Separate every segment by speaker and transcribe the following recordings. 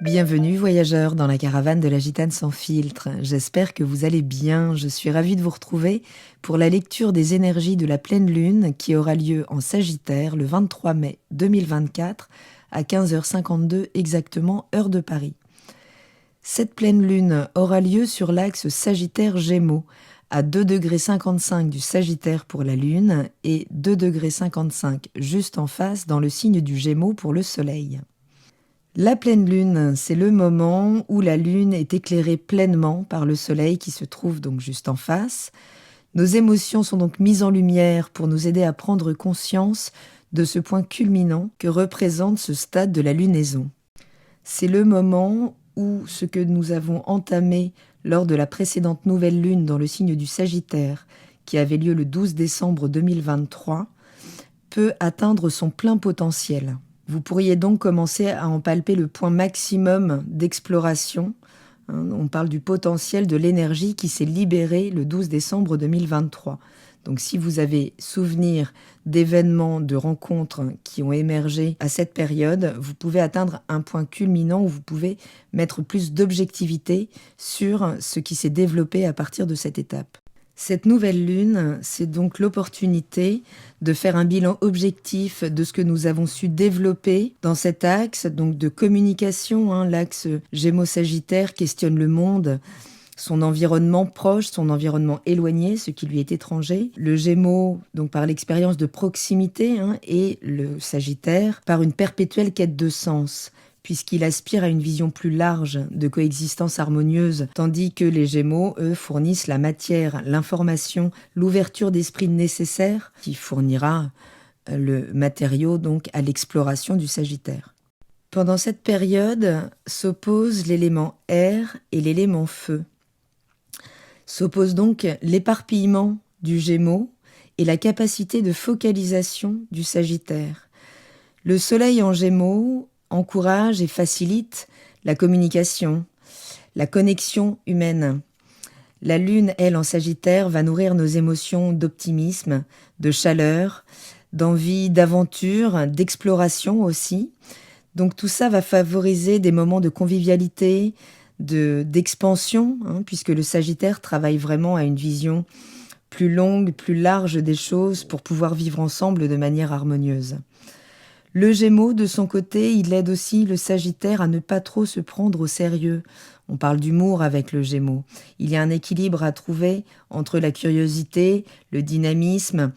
Speaker 1: Bienvenue voyageurs dans la caravane de la Gitane sans filtre. J'espère que vous allez bien. Je suis ravie de vous retrouver pour la lecture des énergies de la pleine lune qui aura lieu en Sagittaire le 23 mai 2024 à 15h52 exactement heure de Paris. Cette pleine lune aura lieu sur l'axe Sagittaire-Gémeaux à 2,55 du Sagittaire pour la lune et 2,55 juste en face dans le signe du Gémeaux pour le soleil. La pleine lune, c'est le moment où la lune est éclairée pleinement par le soleil qui se trouve donc juste en face. Nos émotions sont donc mises en lumière pour nous aider à prendre conscience de ce point culminant que représente ce stade de la lunaison. C'est le moment où ce que nous avons entamé lors de la précédente nouvelle lune dans le signe du Sagittaire, qui avait lieu le 12 décembre 2023, peut atteindre son plein potentiel. Vous pourriez donc commencer à en palper le point maximum d'exploration. On parle du potentiel de l'énergie qui s'est libérée le 12 décembre 2023. Donc si vous avez souvenir d'événements, de rencontres qui ont émergé à cette période, vous pouvez atteindre un point culminant où vous pouvez mettre plus d'objectivité sur ce qui s'est développé à partir de cette étape. Cette nouvelle lune, c'est donc l'opportunité de faire un bilan objectif de ce que nous avons su développer dans cet axe donc de communication. L'axe Gémeaux-Sagittaire questionne le monde, son environnement proche, son environnement éloigné, ce qui lui est étranger. Le Gémeaux, donc par l'expérience de proximité, et le Sagittaire par une perpétuelle quête de sens, puisqu'il aspire à une vision plus large de coexistence harmonieuse, tandis que les Gémeaux, eux, fournissent la matière, l'information, l'ouverture d'esprit nécessaire, qui fournira le matériau donc à l'exploration du Sagittaire. Pendant cette période s'opposent l'élément air et l'élément feu. S'oppose donc l'éparpillement du Gémeaux et la capacité de focalisation du Sagittaire. Le Soleil en Gémeaux encourage et facilite la communication, la connexion humaine. La Lune, elle, en Sagittaire, va nourrir nos émotions d'optimisme, de chaleur, d'envie d'aventure, d'exploration aussi. Donc tout ça va favoriser des moments de convivialité, d'expansion, puisque le Sagittaire travaille vraiment à une vision plus longue, plus large des choses pour pouvoir vivre ensemble de manière harmonieuse. Le Gémeaux, de son côté, il aide aussi le Sagittaire à ne pas trop se prendre au sérieux. On parle d'humour avec le Gémeaux. Il y a un équilibre à trouver entre la curiosité, le dynamisme,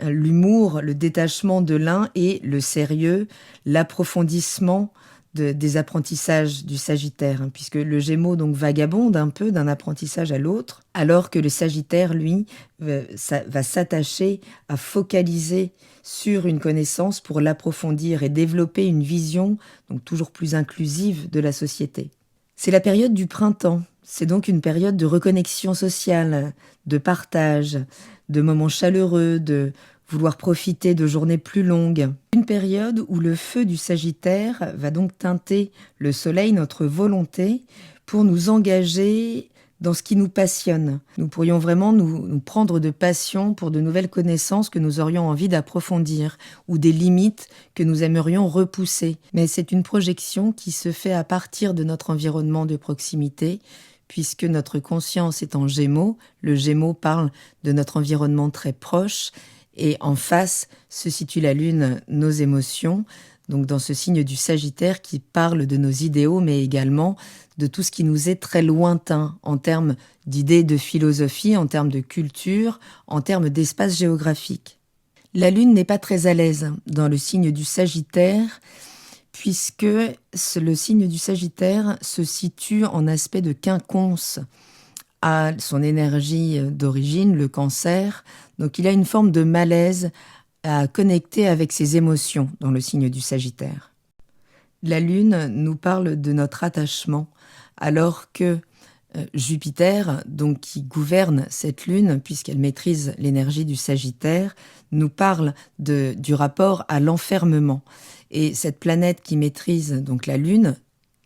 Speaker 1: l'humour, le détachement de l'un et le sérieux, l'approfondissement des apprentissages du Sagittaire, puisque le Gémeaux donc vagabonde un peu d'un apprentissage à l'autre, alors que le Sagittaire, lui, va s'attacher à focaliser sur une connaissance pour l'approfondir et développer une vision donc toujours plus inclusive de la société. C'est la période du printemps, c'est donc une période de reconnexion sociale, de partage, de moments chaleureux, de vouloir profiter de journées plus longues. Une période où le feu du Sagittaire va donc teinter le soleil, notre volonté, pour nous engager dans ce qui nous passionne. Nous pourrions vraiment nous prendre de passion pour de nouvelles connaissances que nous aurions envie d'approfondir ou des limites que nous aimerions repousser. Mais c'est une projection qui se fait à partir de notre environnement de proximité, puisque notre conscience est en Gémeaux. Le Gémeaux parle de notre environnement très proche. Et en face se situe la Lune, nos émotions, donc dans ce signe du Sagittaire qui parle de nos idéaux, mais également de tout ce qui nous est très lointain en termes d'idées, de philosophie, en termes de culture, en termes d'espace géographique. La Lune n'est pas très à l'aise dans le signe du Sagittaire, puisque le signe du Sagittaire se situe en aspect de quinconce à son énergie d'origine, le Cancer. Donc il a une forme de malaise à connecter avec ses émotions dans le signe du Sagittaire. La Lune nous parle de notre attachement, alors que Jupiter, donc qui gouverne cette Lune, puisqu'elle maîtrise l'énergie du Sagittaire, nous parle du rapport à l'enfermement. Et cette planète qui maîtrise donc la Lune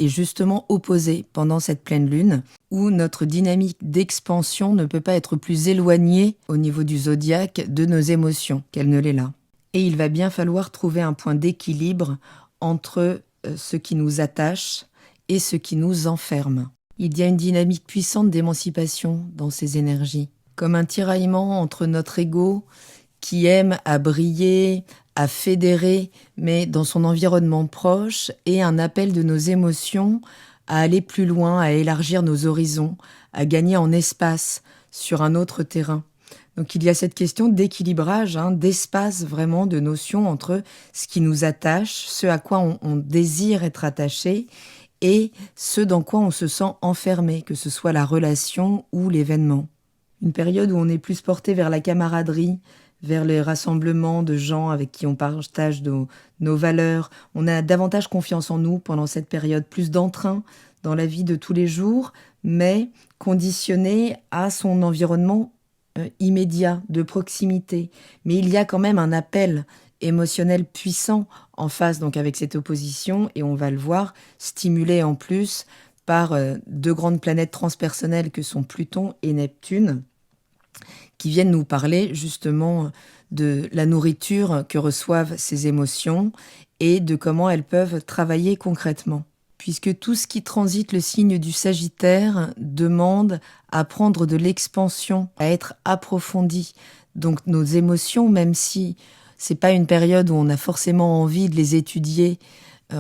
Speaker 1: est justement opposée pendant cette pleine lune, où notre dynamique d'expansion ne peut pas être plus éloignée au niveau du zodiaque de nos émotions qu'elle ne l'est là. Et il va bien falloir trouver un point d'équilibre entre ce qui nous attache et ce qui nous enferme. Il y a une dynamique puissante d'émancipation dans ces énergies, comme un tiraillement entre notre ego qui aime à briller, à fédérer, mais dans son environnement proche, et un appel de nos émotions à aller plus loin, à élargir nos horizons, à gagner en espace sur un autre terrain. Donc il y a cette question d'équilibrage, d'espace vraiment, de notion entre ce qui nous attache, ce à quoi on désire être attaché, et ce dans quoi on se sent enfermé, que ce soit la relation ou l'événement. Une période où on est plus porté vers la camaraderie, vers les rassemblements de gens avec qui on partage nos valeurs. On a davantage confiance en nous pendant cette période, plus d'entrain dans la vie de tous les jours, mais conditionné à son environnement immédiat, de proximité. Mais il y a quand même un appel émotionnel puissant en face, donc avec cette opposition, et on va le voir, stimulé en plus par deux grandes planètes transpersonnelles que sont Pluton et Neptune, qui viennent nous parler justement de la nourriture que reçoivent ces émotions et de comment elles peuvent travailler concrètement. Puisque tout ce qui transite le signe du Sagittaire demande à prendre de l'expansion, à être approfondi. Donc nos émotions, même si c'est pas une période où on a forcément envie de les étudier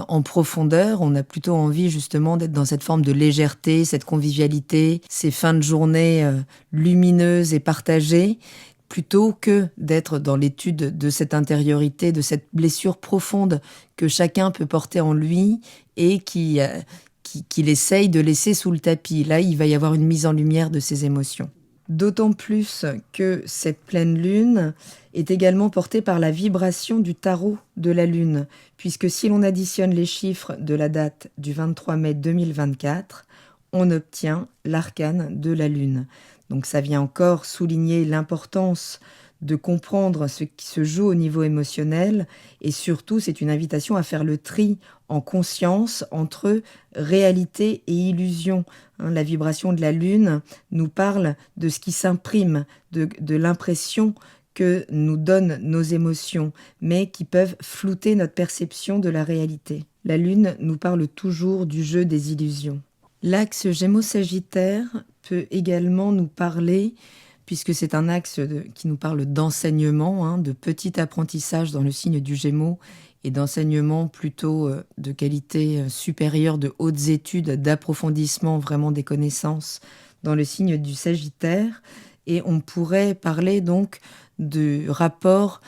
Speaker 1: en profondeur, on a plutôt envie justement d'être dans cette forme de légèreté, cette convivialité, ces fins de journée lumineuses et partagées, plutôt que d'être dans l'étude de cette intériorité, de cette blessure profonde que chacun peut porter en lui et qu'il essaye de laisser sous le tapis. Là, il va y avoir une mise en lumière de ses émotions. D'autant plus que cette pleine lune est également portée par la vibration du tarot de la lune, puisque si l'on additionne les chiffres de la date du 23 mai 2024, on obtient l'arcane de la lune. Donc ça vient encore souligner l'importance de comprendre ce qui se joue au niveau émotionnel, et surtout c'est une invitation à faire le tri en conscience entre réalité et illusion. La vibration de la lune nous parle de ce qui s'imprime, de l'impression que nous donnent nos émotions, mais qui peuvent flouter notre perception de la réalité. La lune nous parle toujours du jeu des illusions. L'axe Gémeaux-Sagittaire peut également nous parler, puisque c'est un axe qui nous parle d'enseignement, de petit apprentissage dans le signe du Gémeaux, et d'enseignement plutôt de qualité supérieure, de hautes études, d'approfondissement vraiment des connaissances dans le signe du Sagittaire. Et on pourrait parler donc du rapport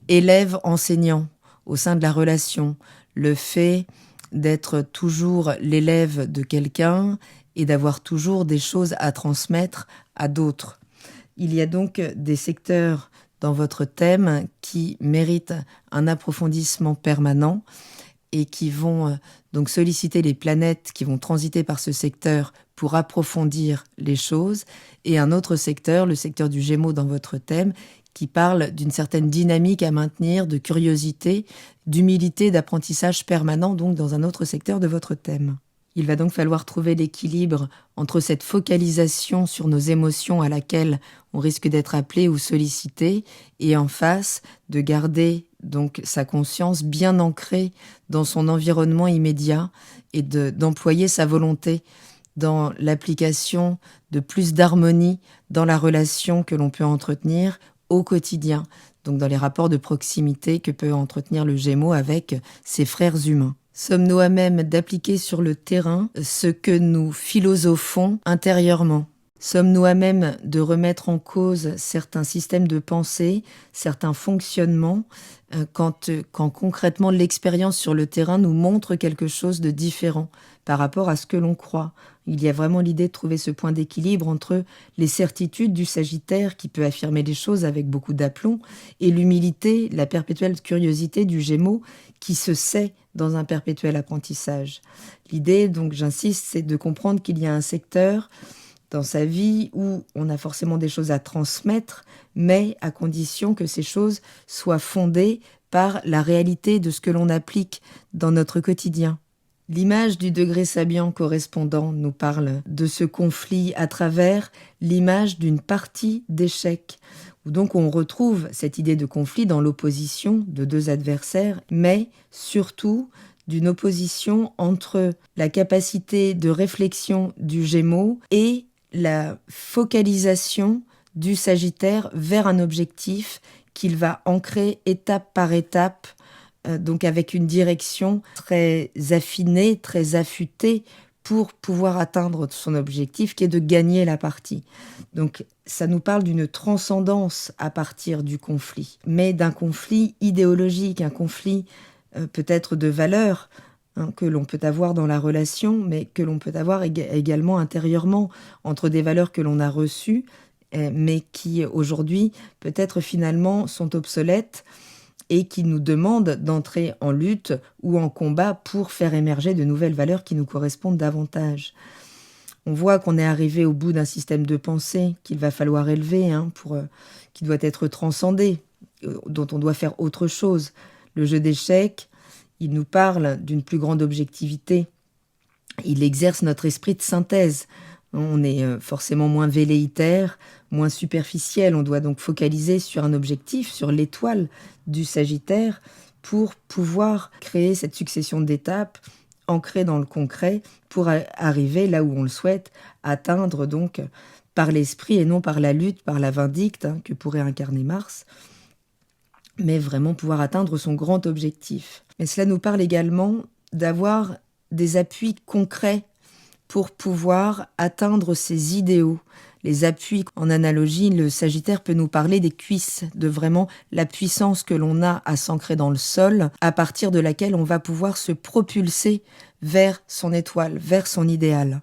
Speaker 1: élève-enseignant au sein de la relation, le fait d'être toujours l'élève de quelqu'un et d'avoir toujours des choses à transmettre à d'autres. Il y a donc des secteurs dans votre thème qui méritent un approfondissement permanent et qui vont donc solliciter les planètes qui vont transiter par ce secteur pour approfondir les choses, et un autre secteur, le secteur du Gémeaux dans votre thème, qui parle d'une certaine dynamique à maintenir, de curiosité, d'humilité, d'apprentissage permanent, donc dans un autre secteur de votre thème. Il va donc falloir trouver l'équilibre entre cette focalisation sur nos émotions à laquelle on risque d'être appelé ou sollicité, et en face de garder donc sa conscience bien ancrée dans son environnement immédiat et d'employer sa volonté dans l'application de plus d'harmonie dans la relation que l'on peut entretenir au quotidien, donc dans les rapports de proximité que peut entretenir le Gémeaux avec ses frères humains. Sommes-nous à même d'appliquer sur le terrain ce que nous philosophons intérieurement ? Sommes-nous à même de remettre en cause certains systèmes de pensée, certains fonctionnements, quand concrètement l'expérience sur le terrain nous montre quelque chose de différent par rapport à ce que l'on croit ? Il y a vraiment l'idée de trouver ce point d'équilibre entre les certitudes du Sagittaire qui peut affirmer les choses avec beaucoup d'aplomb et l'humilité, la perpétuelle curiosité du Gémeaux qui se sait dans un perpétuel apprentissage. L'idée, donc j'insiste, c'est de comprendre qu'il y a un secteur dans sa vie où on a forcément des choses à transmettre, mais à condition que ces choses soient fondées par la réalité de ce que l'on applique dans notre quotidien. L'image du degré Sabian correspondant nous parle de ce conflit à travers l'image d'une partie d'échec, où donc on retrouve cette idée de conflit dans l'opposition de deux adversaires, mais surtout d'une opposition entre la capacité de réflexion du Gémeaux et la focalisation du Sagittaire vers un objectif qu'il va ancrer étape par étape, donc avec une direction très affinée, très affûtée pour pouvoir atteindre son objectif qui est de gagner la partie. Donc ça nous parle d'une transcendance à partir du conflit, mais d'un conflit idéologique, un conflit peut-être de valeurs, que l'on peut avoir dans la relation, mais que l'on peut avoir également intérieurement, entre des valeurs que l'on a reçues, mais qui aujourd'hui peut-être finalement sont obsolètes et qui nous demandent d'entrer en lutte ou en combat pour faire émerger de nouvelles valeurs qui nous correspondent davantage. On voit qu'on est arrivé au bout d'un système de pensée qu'il va falloir élever, qui doit être transcendé, dont on doit faire autre chose. Le jeu d'échecs, il nous parle d'une plus grande objectivité. Il exerce notre esprit de synthèse. On est forcément moins velléitaire, moins superficiel. On doit donc focaliser sur un objectif, sur l'étoile du Sagittaire, pour pouvoir créer cette succession d'étapes ancrées dans le concret, pour arriver là où on le souhaite, atteindre donc par l'esprit et non par la lutte, par la vindicte que pourrait incarner Mars, mais vraiment pouvoir atteindre son grand objectif. Mais cela nous parle également d'avoir des appuis concrets pour pouvoir atteindre ses idéaux. Les appuis, en analogie, le Sagittaire peut nous parler des cuisses, de vraiment la puissance que l'on a à s'ancrer dans le sol, à partir de laquelle on va pouvoir se propulser vers son étoile, vers son idéal.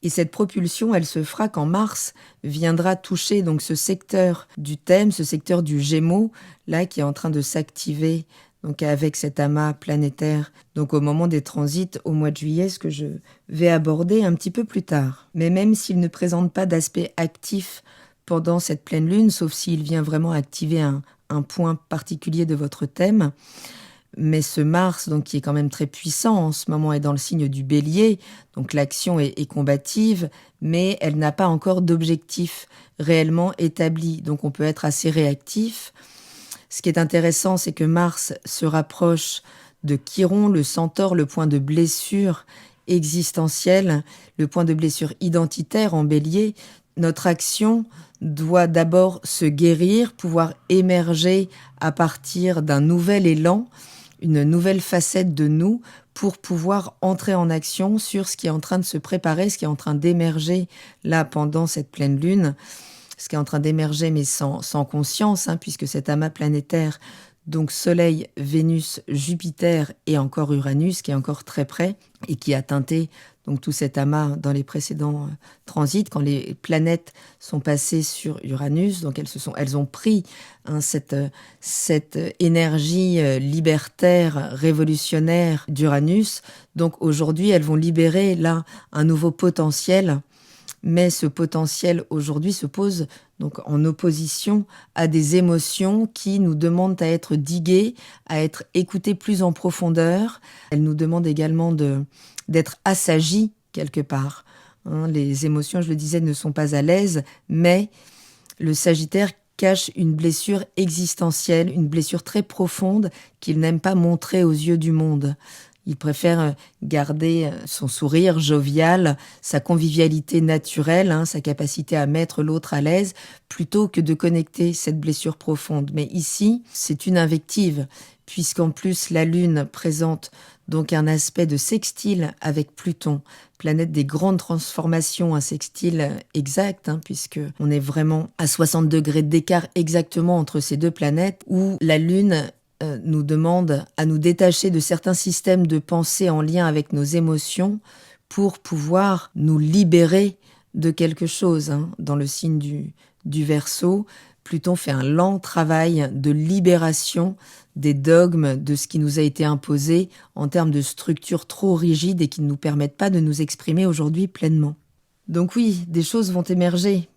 Speaker 1: Et cette propulsion, elle se fera quand Mars viendra toucher donc ce secteur du thème, ce secteur du Gémeaux, là qui est en train de s'activer donc avec cet amas planétaire, donc au moment des transits au mois de juillet, ce que je vais aborder un petit peu plus tard. Mais même s'il ne présente pas d'aspect actif pendant cette pleine lune, sauf s'il vient vraiment activer un point particulier de votre thème, mais ce Mars, donc, qui est quand même très puissant en ce moment, est dans le signe du Bélier, donc l'action est combative, mais elle n'a pas encore d'objectif réellement établi, donc on peut être assez réactif. Ce qui est intéressant, c'est que Mars se rapproche de Chiron, le centaure, le point de blessure existentielle, le point de blessure identitaire en Bélier. Notre action doit d'abord se guérir, pouvoir émerger à partir d'un nouvel élan, une nouvelle facette de nous, pour pouvoir entrer en action sur ce qui est en train de se préparer, ce qui est en train d'émerger là pendant cette pleine lune, ce qui est en train d'émerger mais sans conscience, puisque cet amas planétaire, donc Soleil, Vénus, Jupiter et encore Uranus, qui est encore très près et qui a teinté donc tout cet amas dans les précédents transits, quand les planètes sont passées sur Uranus, donc elles ont pris cette énergie libertaire, révolutionnaire d'Uranus. Donc aujourd'hui, elles vont libérer là un nouveau potentiel. Mais ce potentiel aujourd'hui se pose donc en opposition à des émotions qui nous demandent à être diguées, à être écoutées plus en profondeur. Elles nous demandent également d'être assagies quelque part. Les émotions, je le disais, ne sont pas à l'aise, mais le Sagittaire cache une blessure existentielle, une blessure très profonde qu'il n'aime pas montrer aux yeux du monde. Il préfère garder son sourire jovial, sa convivialité naturelle, sa capacité à mettre l'autre à l'aise, plutôt que de connecter cette blessure profonde. Mais ici, c'est une invective, puisqu'en plus la Lune présente donc un aspect de sextile avec Pluton, planète des grandes transformations, un sextile exact, puisque on est vraiment à 60 degrés d'écart exactement entre ces deux planètes, où la Lune nous demande à nous détacher de certains systèmes de pensée en lien avec nos émotions pour pouvoir nous libérer de quelque chose. Dans le signe du Verseau, Pluton fait un lent travail de libération des dogmes, de ce qui nous a été imposé en termes de structures trop rigides et qui ne nous permettent pas de nous exprimer aujourd'hui pleinement. Donc oui, des choses vont émerger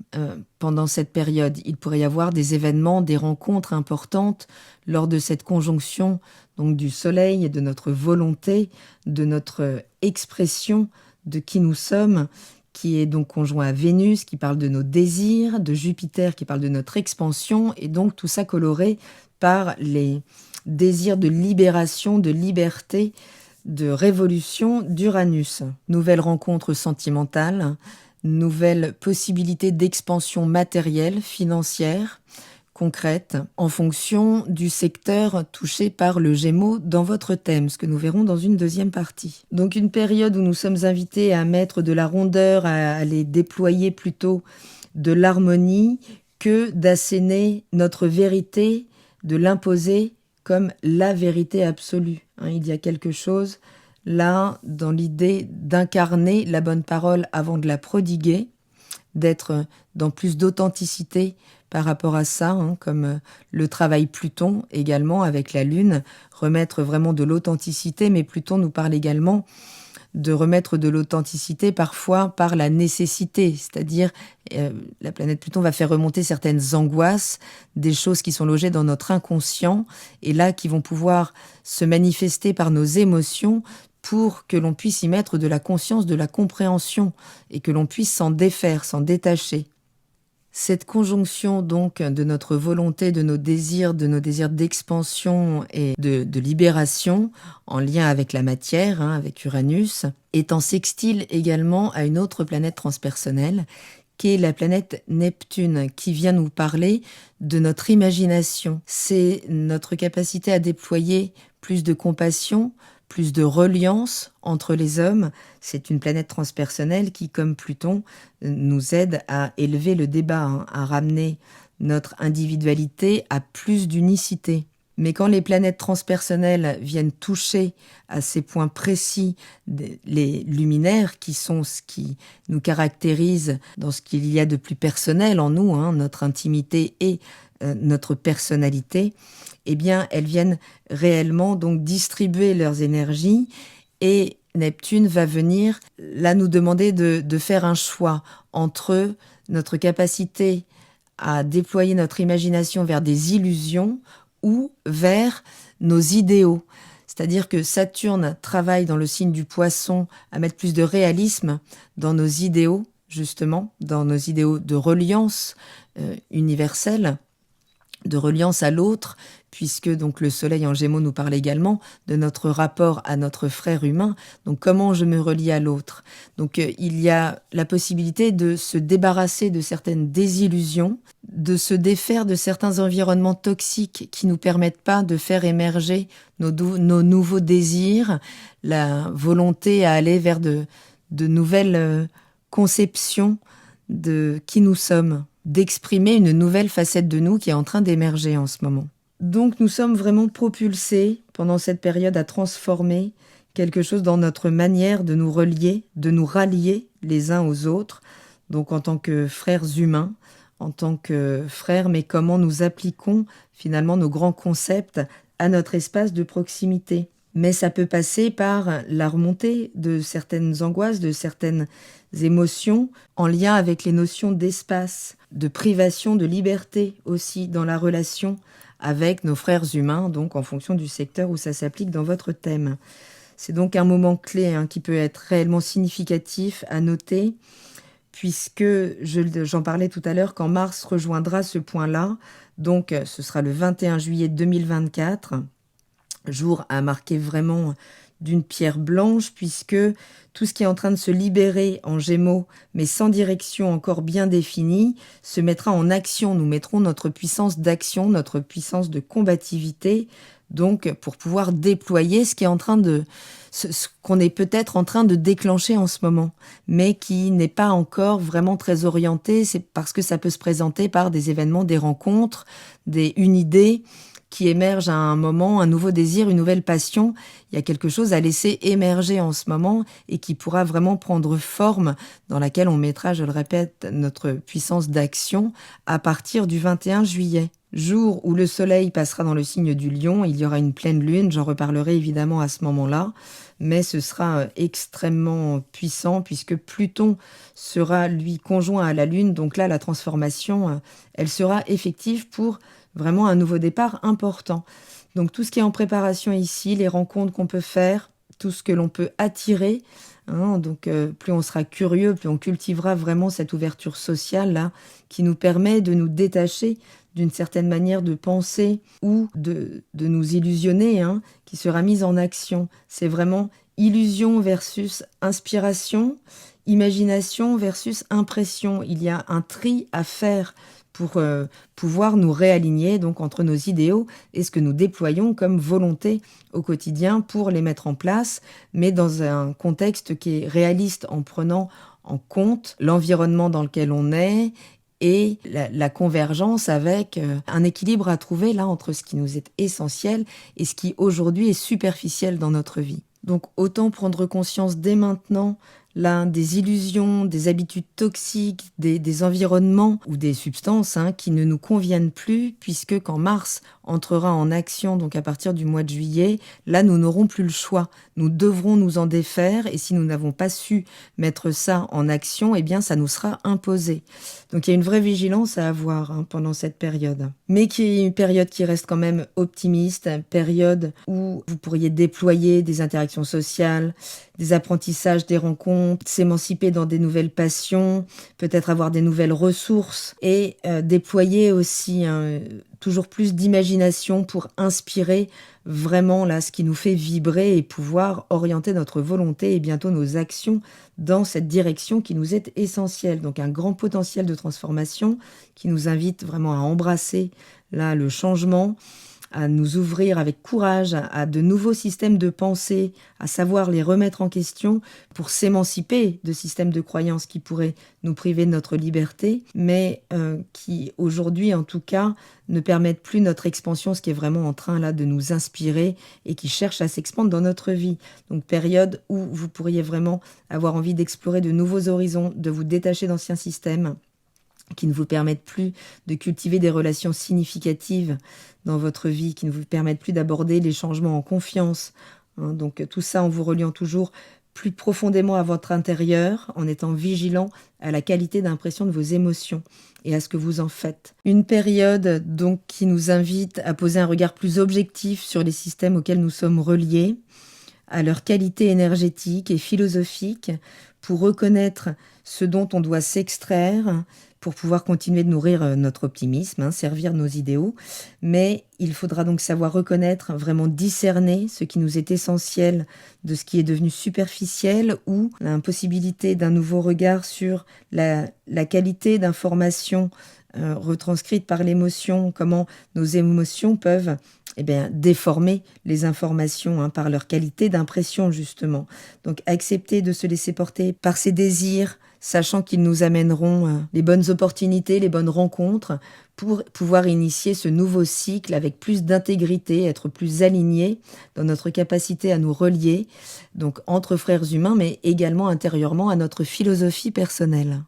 Speaker 1: pendant cette période. Il pourrait y avoir des événements, des rencontres importantes lors de cette conjonction donc du Soleil et de notre volonté, de notre expression de qui nous sommes, qui est donc conjoint à Vénus, qui parle de nos désirs, de Jupiter, qui parle de notre expansion, et donc tout ça coloré par les désirs de libération, de liberté, de révolution d'Uranus. Nouvelle rencontre sentimentale, nouvelle possibilité d'expansion matérielle, financière, concrète, en fonction du secteur touché par le Gémeaux dans votre thème, ce que nous verrons dans une deuxième partie. Donc une période où nous sommes invités à mettre de la rondeur, à aller déployer plutôt de l'harmonie que d'asséner notre vérité, de l'imposer comme la vérité absolue. Il y a quelque chose là dans l'idée d'incarner la bonne parole avant de la prodiguer, d'être dans plus d'authenticité par rapport à ça, comme le travail Pluton également avec la Lune, remettre vraiment de l'authenticité, mais Pluton nous parle également de remettre de l'authenticité parfois par la nécessité, c'est-à-dire la planète Pluton va faire remonter certaines angoisses, des choses qui sont logées dans notre inconscient et là qui vont pouvoir se manifester par nos émotions pour que l'on puisse y mettre de la conscience, de la compréhension et que l'on puisse s'en défaire, s'en détacher. Cette conjonction donc de notre volonté, de nos désirs d'expansion et de libération en lien avec la matière, avec Uranus, est en sextile également à une autre planète transpersonnelle qui est la planète Neptune, qui vient nous parler de notre imagination. C'est notre capacité à déployer plus de compassion, plus de reliance entre les hommes. C'est une planète transpersonnelle qui, comme Pluton, nous aide à élever le débat, à ramener notre individualité à plus d'unicité. Mais quand les planètes transpersonnelles viennent toucher à ces points précis, les luminaires qui sont ce qui nous caractérise dans ce qu'il y a de plus personnel en nous, notre intimité et notre personnalité, eh bien, elles viennent réellement donc distribuer leurs énergies et Neptune va venir là nous demander de faire un choix entre notre capacité à déployer notre imagination vers des illusions ou vers nos idéaux. C'est-à-dire que Saturne travaille dans le signe du Poisson à mettre plus de réalisme dans nos idéaux, justement, dans nos idéaux de reliance universelle, de reliance à l'autre, puisque donc le Soleil en Gémeaux nous parle également de notre rapport à notre frère humain, donc comment je me relie à l'autre. Donc il y a la possibilité de se débarrasser de certaines désillusions, de se défaire de certains environnements toxiques qui ne nous permettent pas de faire émerger nos nouveaux désirs, la volonté à aller vers de nouvelles conceptions de qui nous sommes, d'exprimer une nouvelle facette de nous qui est en train d'émerger en ce moment. Donc nous sommes vraiment propulsés pendant cette période à transformer quelque chose dans notre manière de nous relier, de nous rallier les uns aux autres, donc en tant que frères humains, en tant que frères, mais comment nous appliquons finalement nos grands concepts à notre espace de proximité. Mais ça peut passer par la remontée de certaines angoisses, de certaines émotions en lien avec les notions d'espace, de privation, de liberté aussi dans la relation avec nos frères humains, donc en fonction du secteur où ça s'applique dans votre thème. C'est donc un moment clé qui peut être réellement significatif à noter, puisque j'en parlais tout à l'heure, quand Mars rejoindra ce point-là, donc ce sera le 21 juillet 2024, jour à marquer vraiment d'une pierre blanche, puisque tout ce qui est en train de se libérer en Gémeaux, mais sans direction encore bien définie, se mettra en action. Nous mettrons notre puissance d'action, notre puissance de combativité, donc pour pouvoir déployer ce qu'on est peut-être en train de déclencher en ce moment, mais qui n'est pas encore vraiment très orienté. C'est parce que ça peut se présenter par des événements, des rencontres, une idée qui émerge à un moment, un nouveau désir, une nouvelle passion. Il y a quelque chose à laisser émerger en ce moment et qui pourra vraiment prendre forme, dans laquelle on mettra, je le répète, notre puissance d'action à partir du 21 juillet. Jour où le soleil passera dans le signe du lion, il y aura une pleine lune, j'en reparlerai évidemment à ce moment-là, mais ce sera extrêmement puissant puisque Pluton sera lui conjoint à la lune, donc là la transformation, elle sera effective pour vraiment un nouveau départ important. Donc tout ce qui est en préparation ici, les rencontres qu'on peut faire, tout ce que l'on peut attirer hein. Donc plus on sera curieux, plus on cultivera vraiment cette ouverture sociale là, qui nous permet de nous détacher d'une certaine manière de penser ou de nous illusionner, hein, qui sera mise en action. C'est vraiment illusion versus inspiration, imagination versus impression. Il y a un tri à faire pour pouvoir nous réaligner donc entre nos idéaux et ce que nous déployons comme volonté au quotidien pour les mettre en place, mais dans un contexte qui est réaliste en prenant en compte l'environnement dans lequel on est et la convergence avec un équilibre à trouver là entre ce qui nous est essentiel et ce qui aujourd'hui est superficiel dans notre vie. Donc autant prendre conscience dès maintenant là, des illusions, des habitudes toxiques, des environnements ou des substances qui ne nous conviennent plus, puisque quand Mars entrera en action, donc à partir du mois de juillet, là nous n'aurons plus le choix. Nous devrons nous en défaire et si nous n'avons pas su mettre ça en action, eh bien ça nous sera imposé. Donc il y a une vraie vigilance à avoir pendant cette période. Mais qui est une période qui reste quand même optimiste, une période où vous pourriez déployer des interactions sociales, des apprentissages, des rencontres, s'émanciper dans des nouvelles passions, peut-être avoir des nouvelles ressources et déployer aussi toujours plus d'imagination pour inspirer vraiment là ce qui nous fait vibrer et pouvoir orienter notre volonté et bientôt nos actions dans cette direction qui nous est essentielle. Donc un grand potentiel de transformation qui nous invite vraiment à embrasser là le changement, à nous ouvrir avec courage à de nouveaux systèmes de pensée, à savoir les remettre en question pour s'émanciper de systèmes de croyances qui pourraient nous priver de notre liberté, mais qui aujourd'hui en tout cas ne permettent plus notre expansion, ce qui est vraiment en train là de nous inspirer et qui cherche à s'expandre dans notre vie. Donc période où vous pourriez vraiment avoir envie d'explorer de nouveaux horizons, de vous détacher d'anciens systèmes qui ne vous permettent plus de cultiver des relations significatives dans votre vie, qui ne vous permettent plus d'aborder les changements en confiance. Donc tout ça en vous reliant toujours plus profondément à votre intérieur, en étant vigilant à la qualité d'impression de vos émotions et à ce que vous en faites. Une période donc qui nous invite à poser un regard plus objectif sur les systèmes auxquels nous sommes reliés, à leur qualité énergétique et philosophique, pour reconnaître ce dont on doit s'extraire, pour pouvoir continuer de nourrir notre optimisme, servir nos idéaux. Mais il faudra donc savoir reconnaître, vraiment discerner ce qui nous est essentiel de ce qui est devenu superficiel ou l'impossibilité d'un nouveau regard sur la qualité d'information retranscrite par l'émotion, comment nos émotions peuvent déformer les informations par leur qualité d'impression justement. Donc accepter de se laisser porter par ces désirs, sachant qu'ils nous amèneront les bonnes opportunités, les bonnes rencontres pour pouvoir initier ce nouveau cycle avec plus d'intégrité, être plus alignés dans notre capacité à nous relier, donc entre frères humains, mais également intérieurement à notre philosophie personnelle.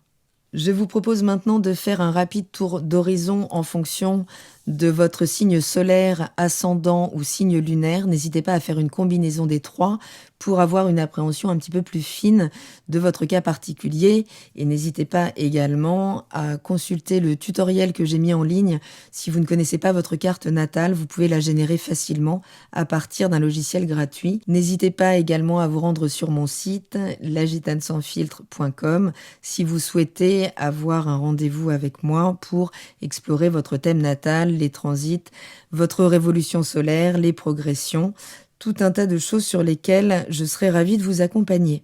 Speaker 1: Je vous propose maintenant de faire un rapide tour d'horizon en fonction de votre signe solaire, ascendant ou signe lunaire. N'hésitez pas à faire une combinaison des trois pour avoir une appréhension un petit peu plus fine de votre cas particulier. Et n'hésitez pas également à consulter le tutoriel que j'ai mis en ligne. Si vous ne connaissez pas votre carte natale, vous pouvez la générer facilement à partir d'un logiciel gratuit. N'hésitez pas également à vous rendre sur mon site lagitanesansfiltre.com si vous souhaitez avoir un rendez-vous avec moi pour explorer votre thème natal, les transits, votre révolution solaire, les progressions, tout un tas de choses sur lesquelles je serais ravie de vous accompagner.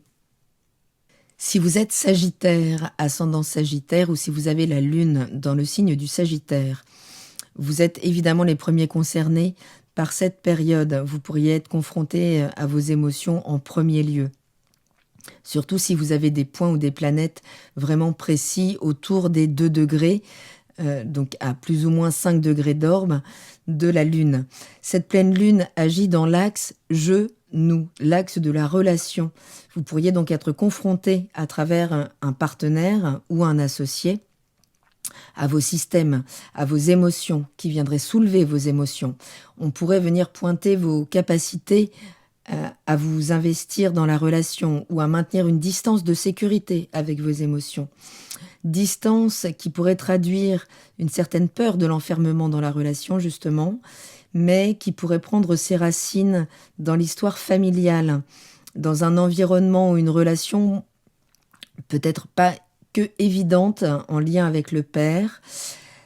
Speaker 1: Si vous êtes Sagittaire, ascendant Sagittaire, ou si vous avez la Lune dans le signe du Sagittaire, vous êtes évidemment les premiers concernés par cette période. Vous pourriez être confronté à vos émotions en premier lieu. Surtout si vous avez des points ou des planètes vraiment précis autour des 2 degrés, donc à plus ou moins 5 degrés d'orbe de la Lune. Cette pleine Lune agit dans l'axe je-nous, l'axe de la relation. Vous pourriez donc être confronté à travers un partenaire ou un associé à vos systèmes, à vos émotions, qui viendraient soulever vos émotions. On pourrait venir pointer vos capacités à vous investir dans la relation ou à maintenir une distance de sécurité avec vos émotions. Distance qui pourrait traduire une certaine peur de l'enfermement dans la relation, justement, mais qui pourrait prendre ses racines dans l'histoire familiale, dans un environnement ou une relation peut-être pas que évidente en lien avec le père.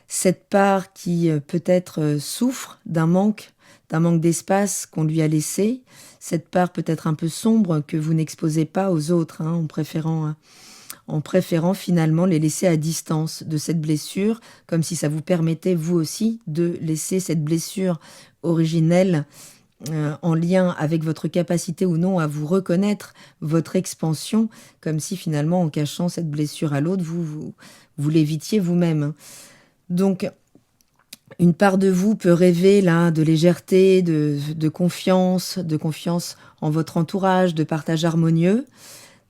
Speaker 1: Cette part qui peut-être souffre d'un manque d'espace qu'on lui a laissé, cette part peut-être un peu sombre que vous n'exposez pas aux autres, en préférant finalement les laisser à distance de cette blessure, comme si ça vous permettait vous aussi de laisser cette blessure originelle en lien avec votre capacité ou non à vous reconnaître, votre expansion, comme si finalement en cachant cette blessure à l'autre, vous l'évitiez vous-même. Donc, une part de vous peut rêver là de légèreté, de confiance en votre entourage, de partage harmonieux.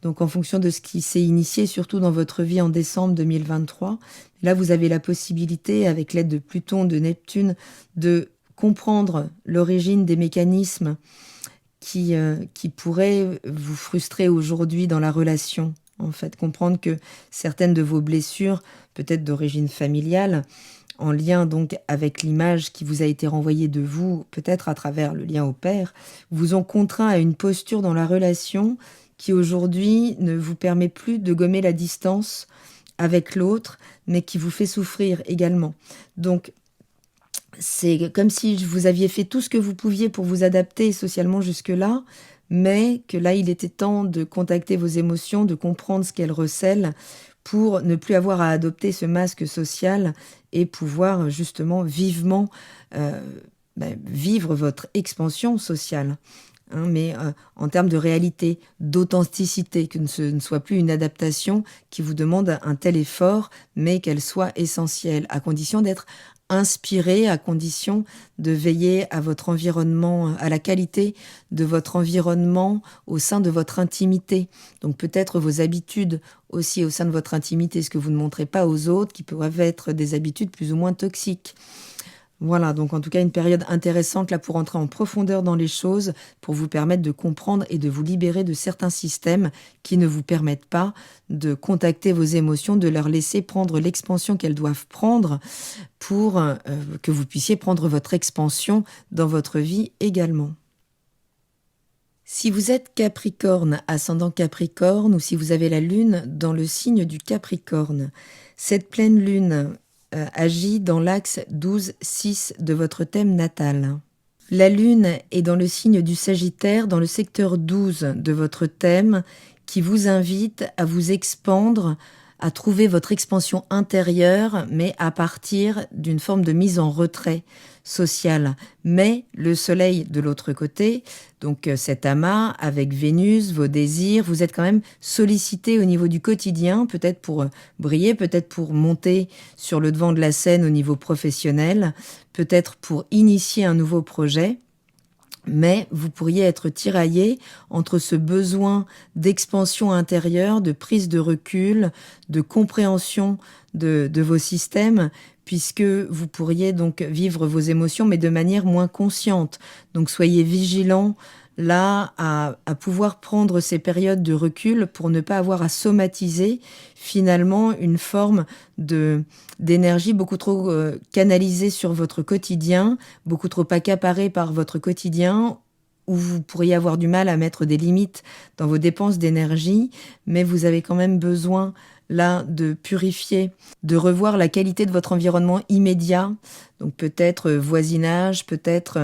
Speaker 1: Donc en fonction de ce qui s'est initié, surtout dans votre vie en décembre 2023, là vous avez la possibilité, avec l'aide de Pluton, de Neptune, de comprendre l'origine des mécanismes qui pourraient vous frustrer aujourd'hui dans la relation. En fait, comprendre que certaines de vos blessures, peut-être d'origine familiale, en lien donc avec l'image qui vous a été renvoyée de vous, peut-être à travers le lien au père, vous ont contraint à une posture dans la relation qui aujourd'hui ne vous permet plus de gommer la distance avec l'autre, mais qui vous fait souffrir également. Donc, c'est comme si vous aviez fait tout ce que vous pouviez pour vous adapter socialement jusque-là, mais que là, il était temps de contacter vos émotions, de comprendre ce qu'elles recèlent, pour ne plus avoir à adopter ce masque social et pouvoir justement vivement vivre votre expansion sociale. Mais en termes de réalité, d'authenticité, que ce ne soit plus une adaptation qui vous demande un tel effort, mais qu'elle soit essentielle, à condition d'être inspiré, à condition de veiller à votre environnement, à la qualité de votre environnement au sein de votre intimité. Donc peut-être vos habitudes aussi au sein de votre intimité, ce que vous ne montrez pas aux autres, qui peuvent être des habitudes plus ou moins toxiques. Voilà, donc en tout cas une période intéressante là pour entrer en profondeur dans les choses, pour vous permettre de comprendre et de vous libérer de certains systèmes qui ne vous permettent pas de contacter vos émotions, de leur laisser prendre l'expansion qu'elles doivent prendre pour que vous puissiez prendre votre expansion dans votre vie également. Si vous êtes Capricorne, ascendant Capricorne, ou si vous avez la lune dans le signe du Capricorne, cette pleine lune agit dans l'axe 12-6 de votre thème natal. La lune est dans le signe du Sagittaire, dans le secteur 12 de votre thème, qui vous invite à vous expandre, à trouver votre expansion intérieure, mais à partir d'une forme de mise en retrait social. Mais le soleil de l'autre côté, donc cet amas avec Vénus, vos désirs, vous êtes quand même sollicité au niveau du quotidien, peut-être pour briller, peut-être pour monter sur le devant de la scène au niveau professionnel, peut-être pour initier un nouveau projet. Mais vous pourriez être tiraillé entre ce besoin d'expansion intérieure, de prise de recul, de compréhension de vos systèmes, puisque vous pourriez donc vivre vos émotions, mais de manière moins consciente. Donc soyez vigilants là à pouvoir prendre ces périodes de recul pour ne pas avoir à somatiser finalement une forme d'énergie beaucoup trop canalisée sur votre quotidien, beaucoup trop accaparée par votre quotidien, où vous pourriez avoir du mal à mettre des limites dans vos dépenses d'énergie, mais vous avez quand même besoin là de purifier, de revoir la qualité de votre environnement immédiat, donc peut-être voisinage, peut-être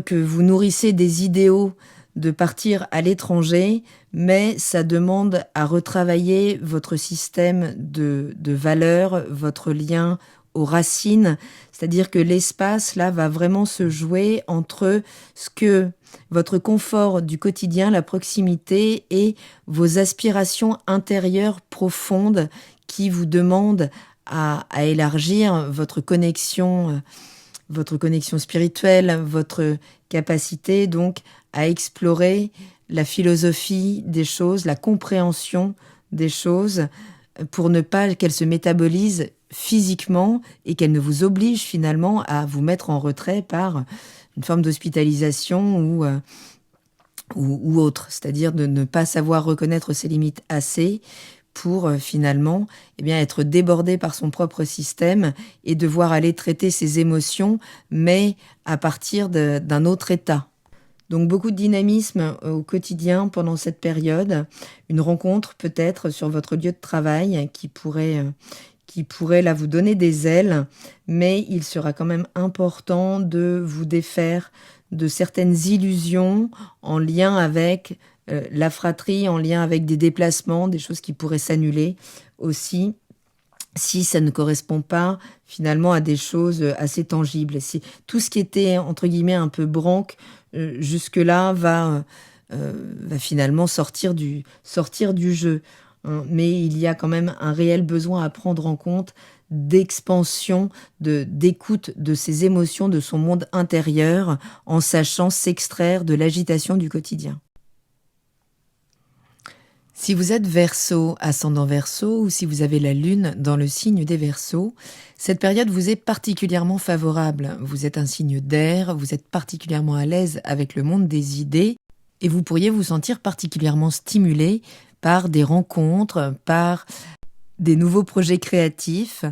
Speaker 1: que vous nourrissez des idéaux de partir à l'étranger, mais ça demande à retravailler votre système de valeurs, votre lien aux racines, c'est-à-dire que l'espace là va vraiment se jouer entre ce que votre confort du quotidien, la proximité et vos aspirations intérieures profondes qui vous demandent à élargir votre connexion spirituelle, votre capacité donc à explorer la philosophie des choses, la compréhension des choses, pour ne pas qu'elles se métabolisent physiquement et qu'elles ne vous obligent finalement à vous mettre en retrait par une forme d'hospitalisation ou autre, c'est-à-dire de ne pas savoir reconnaître ses limites assez pour finalement être débordé par son propre système et devoir aller traiter ses émotions, mais à partir d'un autre état. Donc beaucoup de dynamisme au quotidien pendant cette période. Une rencontre peut-être sur votre lieu de travail qui pourrait là vous donner des ailes, mais il sera quand même important de vous défaire de certaines illusions en lien avec la fratrie, en lien avec des déplacements, des choses qui pourraient s'annuler aussi, si ça ne correspond pas finalement à des choses assez tangibles. Si tout ce qui était entre guillemets un peu branque jusque-là va finalement sortir du jeu, hein. Mais il y a quand même un réel besoin à prendre en compte d'expansion, d'écoute de ses émotions, de son monde intérieur, en sachant s'extraire de l'agitation du quotidien. Si vous êtes Verseau, ascendant Verseau, ou si vous avez la Lune dans le signe des Verseaux, cette période vous est particulièrement favorable. Vous êtes un signe d'air, vous êtes particulièrement à l'aise avec le monde des idées, et vous pourriez vous sentir particulièrement stimulé par des rencontres, par des nouveaux projets créatifs,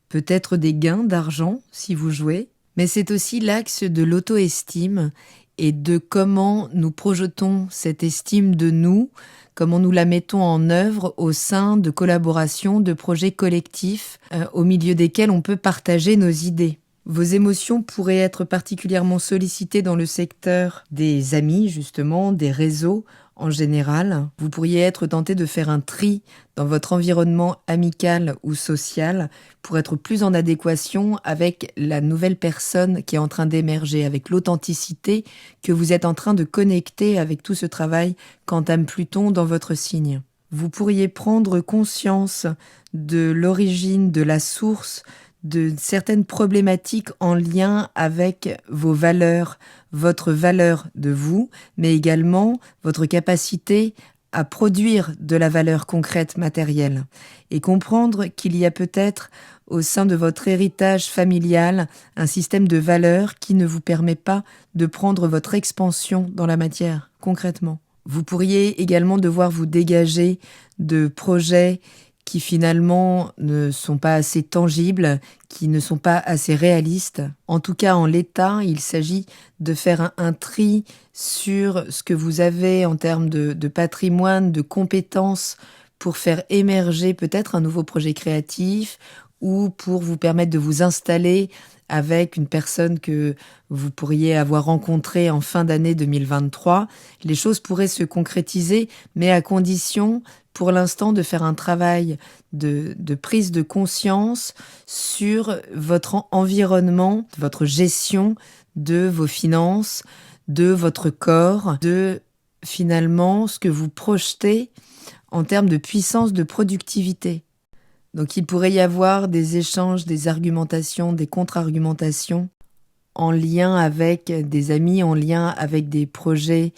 Speaker 1: peut-être des gains d'argent si vous jouez, mais c'est aussi l'axe de l'auto-estime et de comment nous projetons cette estime de nous, comment nous la mettons en œuvre au sein de collaborations, de projets collectifs au milieu desquels on peut partager nos idées. Vos émotions pourraient être particulièrement sollicitées dans le secteur des amis, justement, des réseaux en général. Vous pourriez être tenté de faire un tri dans votre environnement amical ou social pour être plus en adéquation avec la nouvelle personne qui est en train d'émerger, avec l'authenticité que vous êtes en train de connecter avec tout ce travail qu'entame Pluton dans votre signe. Vous pourriez prendre conscience de l'origine, de la source, de certaines problématiques en lien avec vos valeurs, votre valeur de vous, mais également votre capacité à produire de la valeur concrète matérielle et comprendre qu'il y a peut-être au sein de votre héritage familial un système de valeurs qui ne vous permet pas de prendre votre expansion dans la matière concrètement. Vous pourriez également devoir vous dégager de projets qui finalement ne sont pas assez tangibles, qui ne sont pas assez réalistes. En tout cas, en l'état, il s'agit de faire un tri sur ce que vous avez en termes de patrimoine, de compétences pour faire émerger peut-être un nouveau projet créatif ou pour vous permettre de vous installer avec une personne que vous pourriez avoir rencontrée en fin d'année 2023. Les choses pourraient se concrétiser, mais à condition pour l'instant de faire un travail de prise de conscience sur votre environnement, votre gestion de vos finances, de votre corps, de finalement ce que vous projetez en termes de puissance de productivité. Donc il pourrait y avoir des échanges, des argumentations, des contre-argumentations en lien avec des amis, en lien avec des projets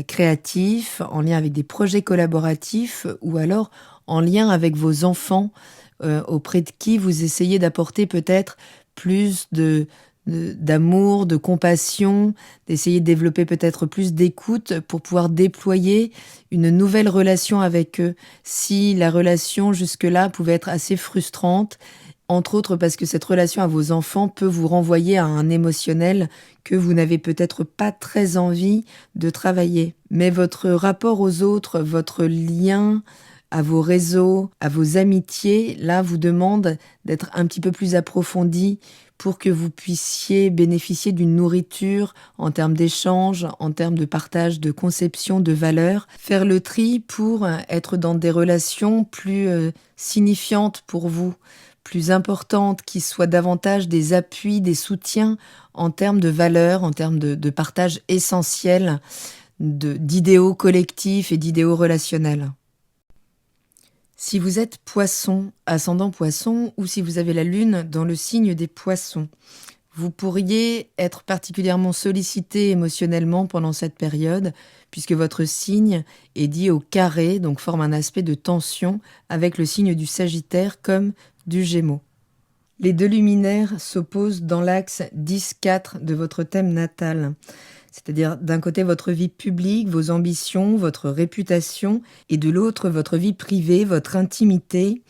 Speaker 1: créatifs, en lien avec des projets collaboratifs ou alors en lien avec vos enfants auprès de qui vous essayez d'apporter peut-être plus d'amour, de compassion, d'essayer de développer peut-être plus d'écoute pour pouvoir déployer une nouvelle relation avec eux. Si la relation jusque-là pouvait être assez frustrante, entre autres parce que cette relation à vos enfants peut vous renvoyer à un émotionnel que vous n'avez peut-être pas très envie de travailler. Mais votre rapport aux autres, votre lien à vos réseaux, à vos amitiés, là vous demande d'être un petit peu plus approfondi pour que vous puissiez bénéficier d'une nourriture en termes d'échange, en termes de partage, de conception, de valeurs. Faire le tri pour être dans des relations plus signifiantes pour vous, plus importantes, qui soient davantage des appuis, des soutiens en termes de valeurs, en termes de partage essentiel, d'idéaux collectifs et d'idéaux relationnels. Si vous êtes Poisson, ascendant Poisson, ou si vous avez la Lune dans le signe des Poissons, vous pourriez être particulièrement sollicité émotionnellement pendant cette période, puisque votre signe est dit au carré, donc forme un aspect de tension avec le signe du Sagittaire comme du Gémeaux. Les deux luminaires s'opposent dans l'axe 10-4 de votre thème natal. C'est-à-dire d'un côté votre vie publique, vos ambitions, votre réputation, et de l'autre votre vie privée, votre intimité,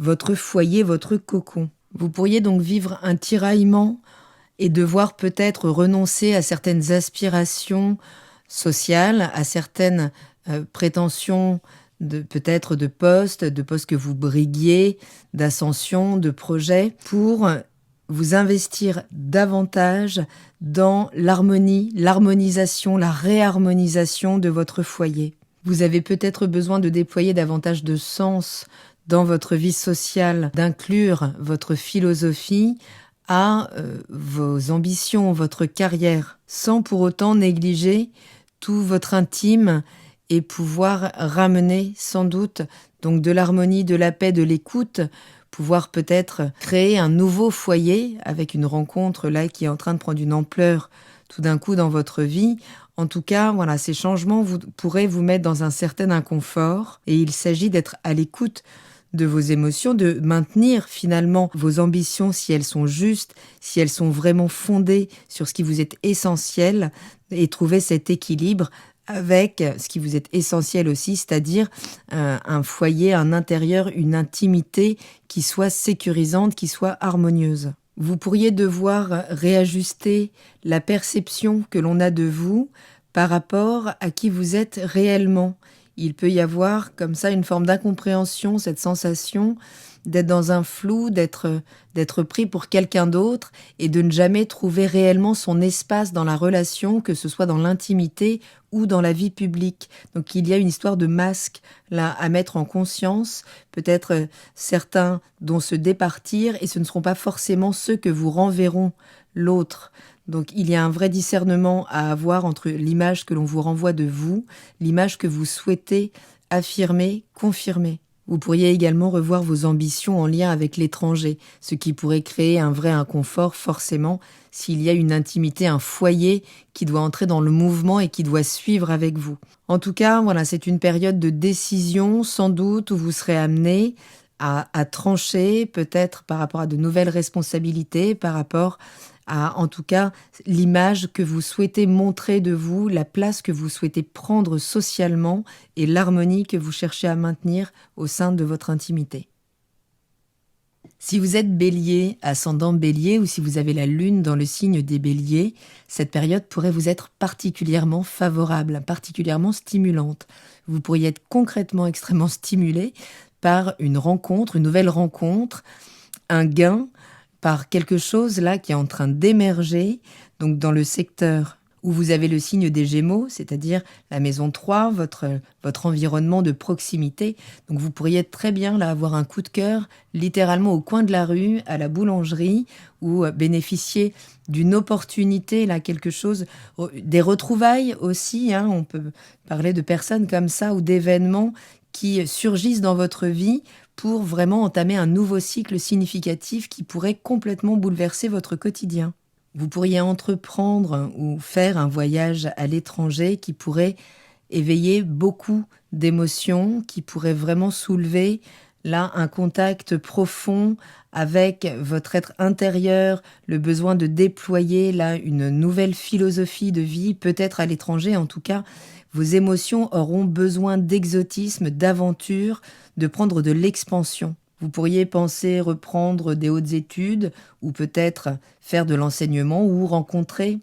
Speaker 1: votre foyer, votre cocon. Vous pourriez donc vivre un tiraillement et devoir peut-être renoncer à certaines aspirations sociales, à certaines prétentions peut-être de postes que vous briguiez, d'ascension, de projets, pour vous investir davantage dans l'harmonie, l'harmonisation, la réharmonisation de votre foyer. Vous avez peut-être besoin de déployer davantage de sens dans votre vie sociale, d'inclure votre philosophie à vos ambitions, votre carrière, sans pour autant négliger tout votre intime et pouvoir ramener sans doute donc de l'harmonie, de la paix, de l'écoute, pouvoir peut-être créer un nouveau foyer avec une rencontre là qui est en train de prendre une ampleur tout d'un coup dans votre vie. En tout cas, voilà, ces changements pourraient vous mettre dans un certain inconfort et il s'agit d'être à l'écoute de vos émotions, de maintenir finalement vos ambitions si elles sont justes, si elles sont vraiment fondées sur ce qui vous est essentiel et trouver cet équilibre avec ce qui vous est essentiel aussi, c'est-à-dire un foyer, un intérieur, une intimité qui soit sécurisante, qui soit harmonieuse. Vous pourriez devoir réajuster la perception que l'on a de vous par rapport à qui vous êtes réellement. Il peut y avoir comme ça une forme d'incompréhension, cette sensation d'être dans un flou, d'être pris pour quelqu'un d'autre et de ne jamais trouver réellement son espace dans la relation, que ce soit dans l'intimité ou dans la vie publique. Donc il y a une histoire de masque là à mettre en conscience, peut-être certains dont se départir et ce ne seront pas forcément ceux que vous renverront l'autre. Donc il y a un vrai discernement à avoir entre l'image que l'on vous renvoie de vous, l'image que vous souhaitez affirmer, confirmer. Vous pourriez également revoir vos ambitions en lien avec l'étranger, ce qui pourrait créer un vrai inconfort forcément s'il y a une intimité, un foyer qui doit entrer dans le mouvement et qui doit suivre avec vous. En tout cas, voilà, c'est une période de décision sans doute où vous serez amené à trancher peut-être par rapport à de nouvelles responsabilités, par rapport à, en tout cas, l'image que vous souhaitez montrer de vous, la place que vous souhaitez prendre socialement et l'harmonie que vous cherchez à maintenir au sein de votre intimité. Si vous êtes bélier, ascendant bélier, ou si vous avez la lune dans le signe des béliers, cette période pourrait vous être particulièrement favorable, particulièrement stimulante. Vous pourriez être concrètement extrêmement stimulé par une rencontre, une nouvelle rencontre, un gain, par quelque chose là qui est en train d'émerger, donc dans le secteur où vous avez le signe des Gémeaux, c'est-à-dire la maison 3, votre environnement de proximité. Donc vous pourriez très bien là avoir un coup de cœur, littéralement au coin de la rue, à la boulangerie, ou bénéficier d'une opportunité, là, quelque chose, des retrouvailles aussi, hein, on peut parler de personnes comme ça, ou d'événements qui surgissent dans votre vie pour vraiment entamer un nouveau cycle significatif qui pourrait complètement bouleverser votre quotidien. Vous pourriez entreprendre ou faire un voyage à l'étranger qui pourrait éveiller beaucoup d'émotions, qui pourrait vraiment soulever là un contact profond avec votre être intérieur, le besoin de déployer là une nouvelle philosophie de vie, peut-être à l'étranger en tout cas. Vos émotions auront besoin d'exotisme, d'aventure, de prendre de l'expansion. Vous pourriez penser reprendre des hautes études ou peut-être faire de l'enseignement ou rencontrer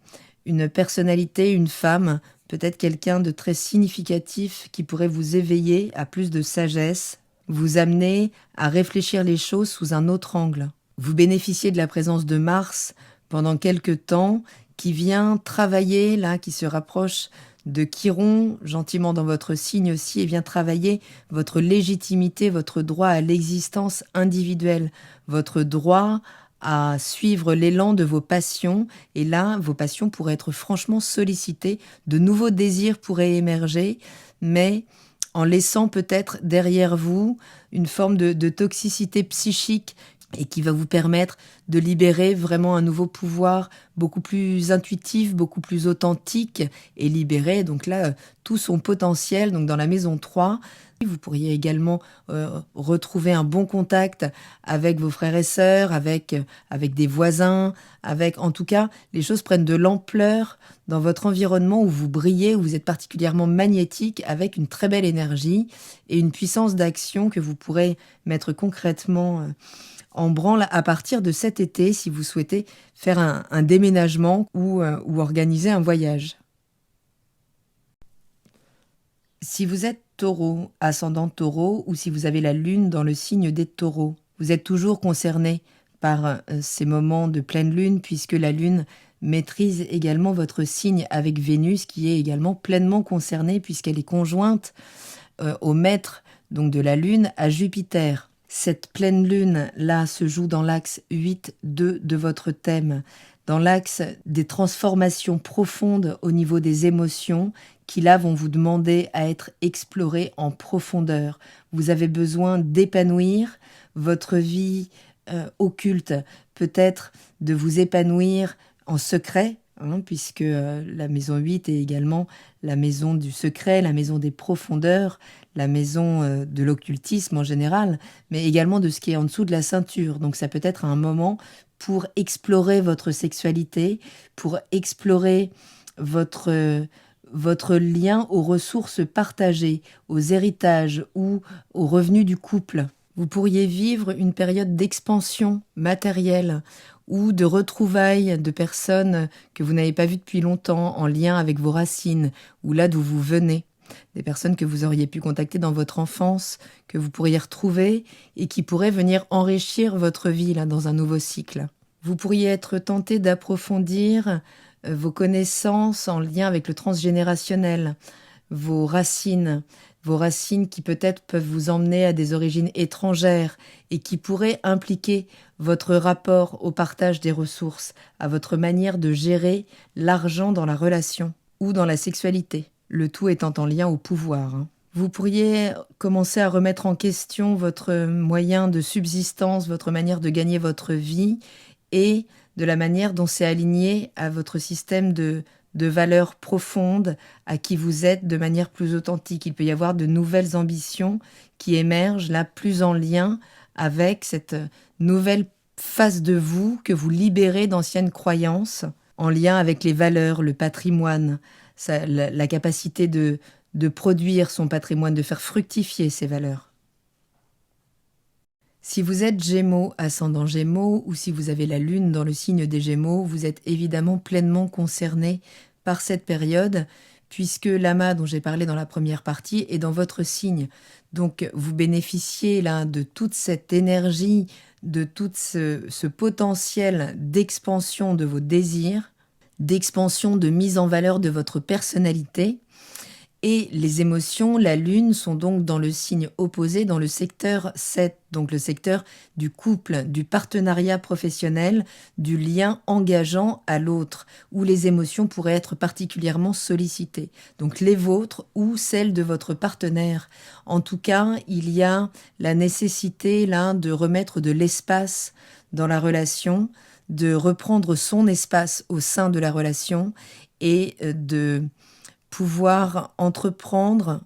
Speaker 1: une personnalité, une femme, peut-être quelqu'un de très significatif qui pourrait vous éveiller à plus de sagesse, vous amener à réfléchir les choses sous un autre angle. Vous bénéficiez de la présence de Mars pendant quelques temps qui vient travailler, là, qui se rapproche de Chiron, gentiment dans votre signe aussi, et vient travailler votre légitimité, votre droit à l'existence individuelle, votre droit à suivre l'élan de vos passions. Et là, vos passions pourraient être franchement sollicitées, de nouveaux désirs pourraient émerger, mais en laissant peut-être derrière vous une forme de toxicité psychique et qui va vous permettre de libérer vraiment un nouveau pouvoir beaucoup plus intuitif, beaucoup plus authentique et libérer donc là tout son potentiel. Donc dans la maison 3, vous pourriez également retrouver un bon contact avec vos frères et sœurs, avec des voisins, avec en tout cas les choses prennent de l'ampleur dans votre environnement où vous brillez, où vous êtes particulièrement magnétique avec une très belle énergie et une puissance d'action que vous pourrez mettre concrètement en branle à partir de cet été si vous souhaitez faire un déménagement ou organiser un voyage. Si vous êtes taureau, ascendant taureau, ou si vous avez la lune dans le signe des taureaux, vous êtes toujours concerné par ces moments de pleine lune, puisque la lune maîtrise également votre signe avec Vénus, qui est également pleinement concernée, puisqu'elle est conjointe au maître donc de la lune à Jupiter. Cette pleine lune-là se joue dans l'axe 8-2 de votre thème, dans l'axe des transformations profondes au niveau des émotions qui là vont vous demander à être explorées en profondeur. Vous avez besoin d'épanouir votre vie occulte, peut-être de vous épanouir en secret, puisque la maison 8 est également la maison du secret, la maison des profondeurs, la maison de l'occultisme en général, mais également de ce qui est en dessous de la ceinture. Donc ça peut être un moment pour explorer votre sexualité, pour explorer votre lien aux ressources partagées, aux héritages ou aux revenus du couple. Vous pourriez vivre une période d'expansion matérielle ou de retrouvailles de personnes que vous n'avez pas vues depuis longtemps en lien avec vos racines ou là d'où vous venez. Des personnes que vous auriez pu contacter dans votre enfance, que vous pourriez retrouver et qui pourraient venir enrichir votre vie là, dans un nouveau cycle. Vous pourriez être tenté d'approfondir vos connaissances en lien avec le transgénérationnel, vos racines qui peut-être peuvent vous emmener à des origines étrangères et qui pourraient impliquer votre rapport au partage des ressources, à votre manière de gérer l'argent dans la relation ou dans la sexualité, le tout étant en lien au pouvoir. Vous pourriez commencer à remettre en question votre moyen de subsistance, votre manière de gagner votre vie et de la manière dont c'est aligné à votre système de valeurs profondes, à qui vous êtes de manière plus authentique. Il peut y avoir de nouvelles ambitions qui émergent là plus en lien avec cette nouvelle face de vous que vous libérez d'anciennes croyances, en lien avec les valeurs, le patrimoine, la capacité de produire son patrimoine, de faire fructifier ses valeurs. Si vous êtes Gémeaux, ascendant Gémeaux, ou si vous avez la lune dans le signe des Gémeaux, vous êtes évidemment pleinement concerné par cette période, puisque l'amas dont j'ai parlé dans la première partie est dans votre signe. Donc vous bénéficiez là de toute cette énergie, de tout ce potentiel d'expansion de vos désirs, d'expansion, de mise en valeur de votre personnalité. Et les émotions, la lune, sont donc dans le signe opposé, dans le secteur 7, donc le secteur du couple, du partenariat professionnel, du lien engageant à l'autre, où les émotions pourraient être particulièrement sollicitées. Donc les vôtres ou celles de votre partenaire. En tout cas, il y a la nécessité là de remettre de l'espace dans la relation, de reprendre son espace au sein de la relation et de pouvoir entreprendre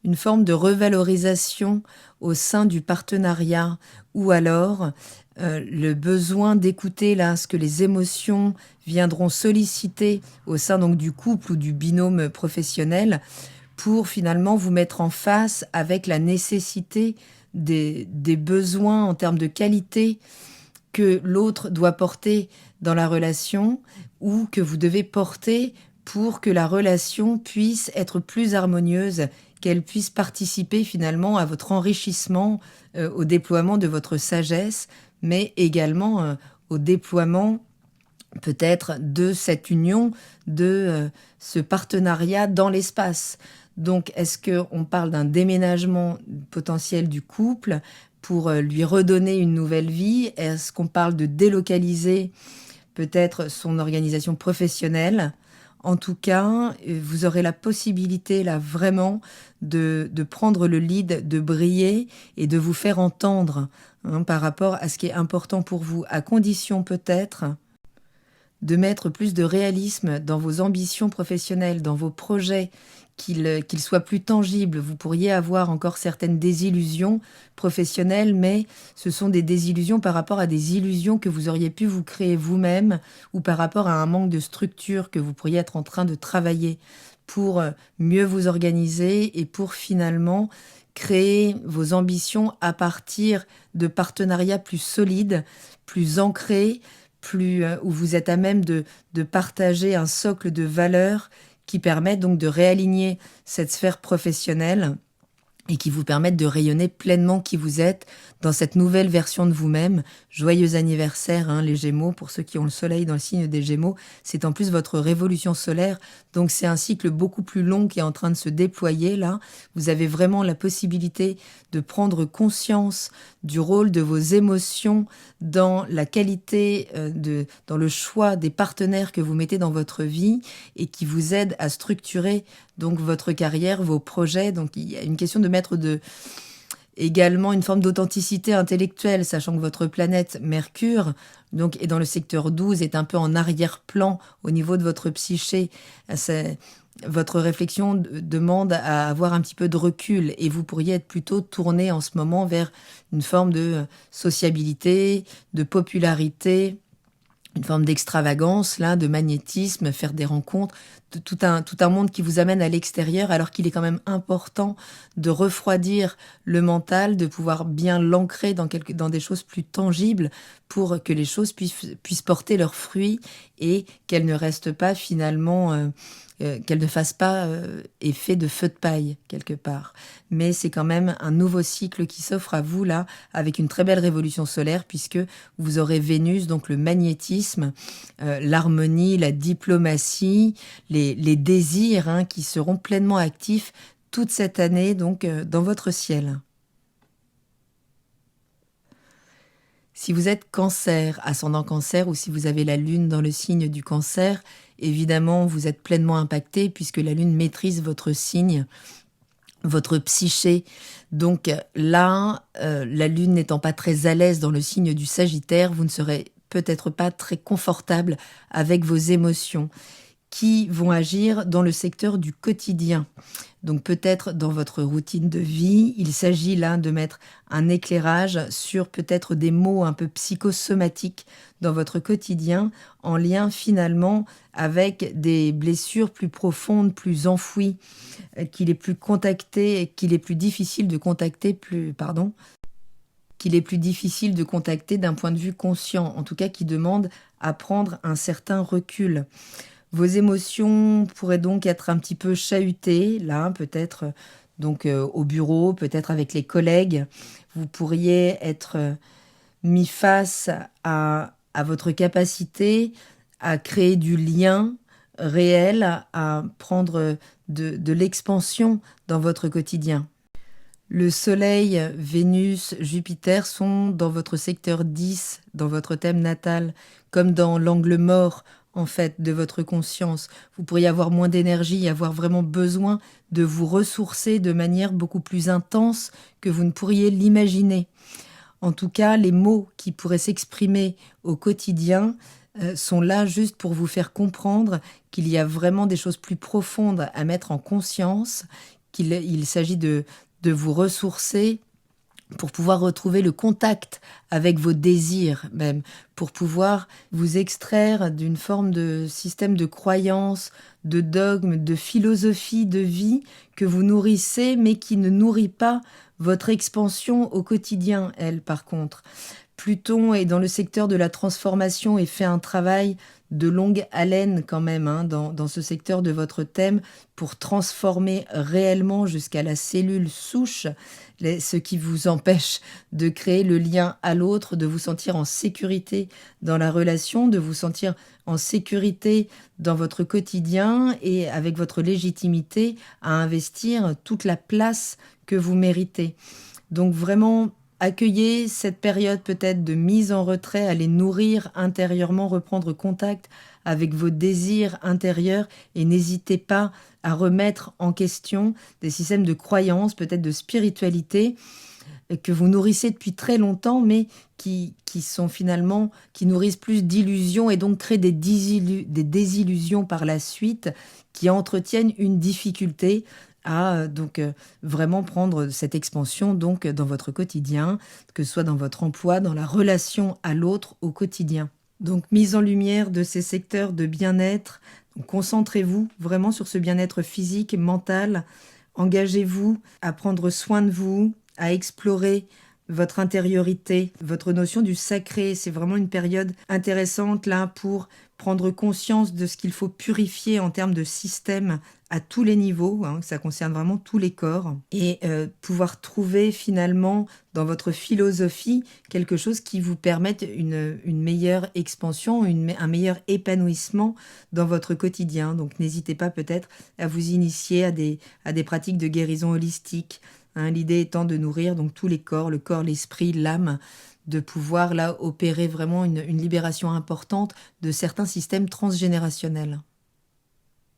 Speaker 1: une forme de revalorisation au sein du partenariat ou alors le besoin d'écouter là ce que les émotions viendront solliciter au sein donc du couple ou du binôme professionnel pour finalement vous mettre en face avec la nécessité des besoins en termes de qualité que l'autre doit porter dans la relation ou que vous devez porter pour que la relation puisse être plus harmonieuse, qu'elle puisse participer finalement à votre enrichissement, au déploiement de votre sagesse, mais également au déploiement peut-être de cette union, de ce partenariat dans l'espace. Donc, est-ce qu'on parle d'un déménagement potentiel du couple pour lui redonner une nouvelle vie? Est-ce qu'on parle de délocaliser peut-être son organisation professionnelle? En tout cas, vous aurez la possibilité là vraiment de prendre le lead, de briller et de vous faire entendre par rapport à ce qui est important pour vous, à condition peut-être de mettre plus de réalisme dans vos ambitions professionnelles, dans vos projets, qu'ils soient plus tangibles. Vous pourriez avoir encore certaines désillusions professionnelles, mais ce sont des désillusions par rapport à des illusions que vous auriez pu vous créer vous-même ou par rapport à un manque de structure que vous pourriez être en train de travailler pour mieux vous organiser et pour finalement créer vos ambitions à partir de partenariats plus solides, plus ancrés, où vous êtes à même de partager un socle de valeurs qui permettent donc de réaligner cette sphère professionnelle et qui vous permettent de rayonner pleinement qui vous êtes dans cette nouvelle version de vous-même. Joyeux anniversaire, hein, les Gémeaux, pour ceux qui ont le soleil dans le signe des Gémeaux. C'est en plus votre révolution solaire, donc c'est un cycle beaucoup plus long qui est en train de se déployer là. Vous avez vraiment la possibilité de prendre conscience du rôle de vos émotions dans la qualité, dans le choix des partenaires que vous mettez dans votre vie et qui vous aident à structurer donc votre carrière, vos projets. Donc il y a une question de mettre également une forme d'authenticité intellectuelle, sachant que votre planète Mercure donc, est dans le secteur 12, est un peu en arrière-plan au niveau de votre psyché. Votre réflexion demande à avoir un petit peu de recul et vous pourriez être plutôt tourné en ce moment vers une forme de sociabilité, de popularité, une forme d'extravagance, là, de magnétisme, faire des rencontres, tout un monde qui vous amène à l'extérieur, alors qu'il est quand même important de refroidir le mental, de pouvoir bien l'ancrer dans des choses plus tangibles pour que les choses puissent porter leurs fruits et qu'elles ne restent pas finalement, qu'elles ne fassent pas effet de feu de paille quelque part. Mais c'est quand même un nouveau cycle qui s'offre à vous là, avec une très belle révolution solaire, puisque vous aurez Vénus, donc le magnétisme, l'harmonie, la diplomatie, les désirs hein, qui seront pleinement actifs toute cette année donc dans votre ciel. Si vous êtes Cancer, ascendant Cancer, ou si vous avez la Lune dans le signe du Cancer, évidemment, vous êtes pleinement impacté puisque la Lune maîtrise votre signe, votre psyché. Donc là, la Lune n'étant pas très à l'aise dans le signe du Sagittaire, vous ne serez peut-être pas très confortable avec vos émotions qui vont agir dans le secteur du quotidien. Donc peut-être dans votre routine de vie, il s'agit là de mettre un éclairage sur peut-être des mots un peu psychosomatiques dans votre quotidien, en lien finalement avec des blessures plus profondes, plus enfouies, qu'il est plus contacté, qu'il est plus difficile de contacter, qu'il est plus difficile de contacter d'un point de vue conscient, en tout cas qui demande à prendre un certain recul. Vos émotions pourraient donc être un petit peu chahutées, là, peut-être donc au bureau, peut-être avec les collègues. Vous pourriez être mis face à votre capacité à créer du lien réel, à prendre de l'expansion dans votre quotidien. Le Soleil, Vénus, Jupiter sont dans votre secteur 10, dans votre thème natal, comme dans l'angle mort, en fait, de votre conscience. Vous pourriez avoir moins d'énergie, avoir vraiment besoin de vous ressourcer de manière beaucoup plus intense que vous ne pourriez l'imaginer. En tout cas, les mots qui pourraient s'exprimer au quotidien sont là juste pour vous faire comprendre qu'il y a vraiment des choses plus profondes à mettre en conscience, qu'il s'agit de vous ressourcer pour pouvoir retrouver le contact avec vos désirs même, pour pouvoir vous extraire d'une forme de système de croyance, de dogme, de philosophie de vie que vous nourrissez mais qui ne nourrit pas votre expansion au quotidien, elle, par contre. Pluton est dans le secteur de la transformation et fait un travail de longue haleine quand même hein, dans ce secteur de votre thème pour transformer réellement jusqu'à la cellule souche ce qui vous empêche de créer le lien à l'autre, de vous sentir en sécurité dans la relation, de vous sentir en sécurité dans votre quotidien et avec votre légitimité à investir toute la place que vous méritez. Donc vraiment, accueillez cette période peut-être de mise en retrait, allez nourrir intérieurement, reprendre contact avec vos désirs intérieurs et n'hésitez pas à remettre en question des systèmes de croyances, peut-être de spiritualité que vous nourrissez depuis très longtemps, mais qui sont finalement, qui nourrissent plus d'illusions et donc créent des désillusions par la suite qui entretiennent une difficulté à donc vraiment prendre cette expansion donc dans votre quotidien, que ce soit dans votre emploi, dans la relation à l'autre au quotidien. Donc mise en lumière de ces secteurs de bien-être, concentrez-vous vraiment sur ce bien-être physique, mental, engagez-vous à prendre soin de vous, à explorer votre intériorité, votre notion du sacré. C'est vraiment une période intéressante là pour prendre conscience de ce qu'il faut purifier en termes de système à tous les niveaux, hein, ça concerne vraiment tous les corps, et pouvoir trouver finalement dans votre philosophie quelque chose qui vous permette une meilleure expansion, un meilleur épanouissement dans votre quotidien. Donc n'hésitez pas peut-être à vous initier à des pratiques de guérison holistique. Hein, l'idée étant de nourrir donc tous les corps, le corps, l'esprit, l'âme, de pouvoir là opérer vraiment une libération importante de certains systèmes transgénérationnels.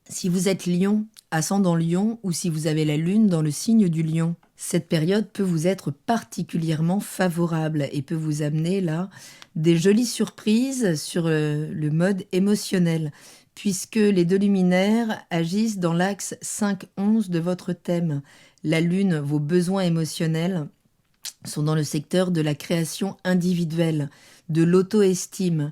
Speaker 1: Si vous êtes Lion, ascendant Lion, ou si vous avez la Lune dans le signe du Lion, cette période peut vous être particulièrement favorable et peut vous amener là des jolies surprises sur le mode émotionnel, puisque les deux luminaires agissent dans l'axe 5-11 de votre thème. La Lune, vos besoins émotionnels, sont dans le secteur de la création individuelle, de l'auto-estime.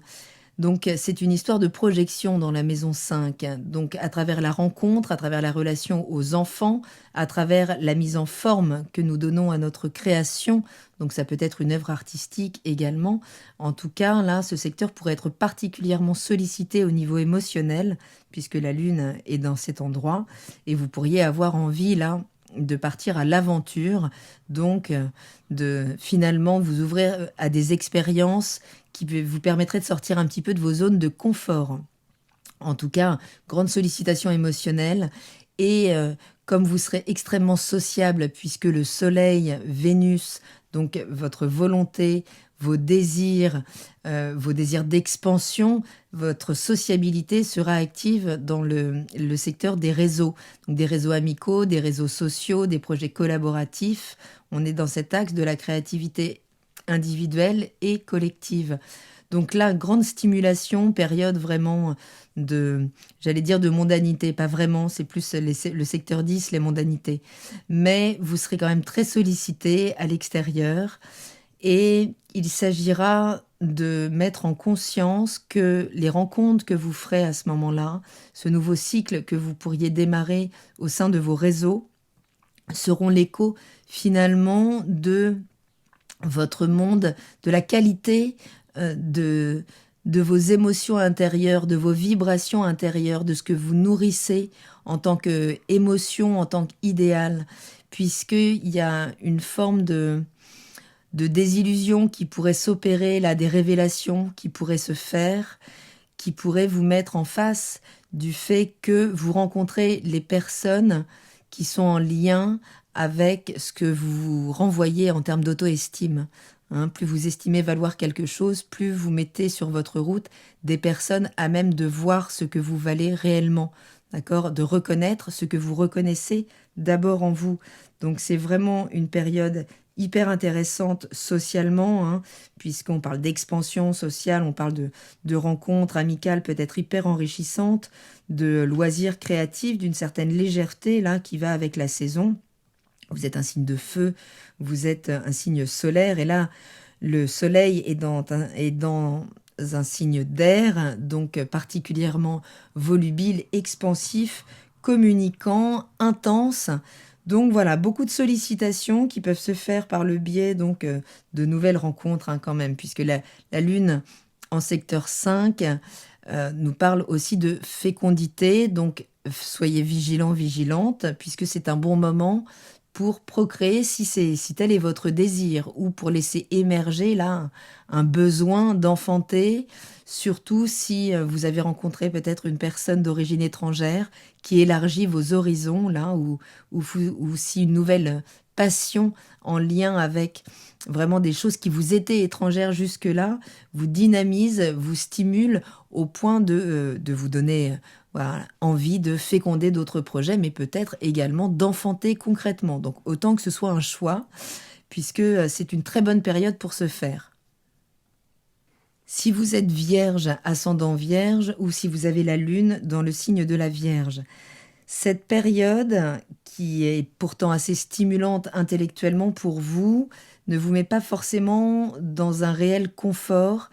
Speaker 1: Donc c'est une histoire de projection dans la maison 5. Donc à travers la rencontre, à travers la relation aux enfants, à travers la mise en forme que nous donnons à notre création, donc ça peut être une œuvre artistique également. En tout cas, là, ce secteur pourrait être particulièrement sollicité au niveau émotionnel, puisque la Lune est dans cet endroit, et vous pourriez avoir envie, là, de partir à l'aventure, donc de finalement vous ouvrir à des expériences qui vous permettraient de sortir un petit peu de vos zones de confort. En tout cas, grande sollicitation émotionnelle et comme vous serez extrêmement sociable puisque le Soleil, Vénus, donc votre volonté, vos désirs d'expansion, votre sociabilité sera active dans le secteur des réseaux, donc des réseaux amicaux, des réseaux sociaux, des projets collaboratifs. On est dans cet axe de la créativité individuelle et collective. Donc là, grande stimulation, période vraiment j'allais dire de mondanité, pas vraiment, c'est plus le secteur 10, les mondanités. Mais vous serez quand même très sollicité à l'extérieur et il s'agira de mettre en conscience que les rencontres que vous ferez à ce moment-là, ce nouveau cycle que vous pourriez démarrer au sein de vos réseaux, seront l'écho finalement de votre monde, de la qualité de vos émotions intérieures, de vos vibrations intérieures, de ce que vous nourrissez en tant qu'émotion, en tant qu'idéal, puisqu'il y a une forme de désillusion qui pourrait s'opérer, là, des révélations qui pourraient se faire, qui pourraient vous mettre en face du fait que vous rencontrez les personnes qui sont en lien avec ce que vous renvoyez en termes d'auto-estime. Hein, plus vous estimez valoir quelque chose, plus vous mettez sur votre route des personnes à même de voir ce que vous valez réellement, d'accord, de reconnaître ce que vous reconnaissez d'abord en vous. Donc c'est vraiment une période hyper intéressante socialement, hein, puisqu'on parle d'expansion sociale, on parle de rencontres amicales peut-être hyper enrichissantes, de loisirs créatifs, d'une certaine légèreté là qui va avec la saison. Vous êtes un signe de feu, vous êtes un signe solaire, et là, le soleil est dans un signe d'air, donc particulièrement volubile, expansif, communicant, intense. Donc voilà, beaucoup de sollicitations qui peuvent se faire par le biais donc, de nouvelles rencontres hein, quand même, puisque la Lune en secteur 5 nous parle aussi de fécondité, donc soyez vigilants, vigilantes, puisque c'est un bon moment pour procréer si tel est votre désir, ou pour laisser émerger là un besoin d'enfanter, surtout si vous avez rencontré peut-être une personne d'origine étrangère qui élargit vos horizons là, ou si une nouvelle passion en lien avec vraiment des choses qui vous étaient étrangères jusque-là vous dynamise, vous stimule au point de vous donner voilà, envie de féconder d'autres projets, mais peut-être également d'enfanter concrètement. Donc autant que ce soit un choix, puisque c'est une très bonne période pour ce faire. Si vous êtes vierge, ascendant vierge, ou si vous avez la lune dans le signe de la Vierge, cette période, qui est pourtant assez stimulante intellectuellement pour vous, ne vous met pas forcément dans un réel confort,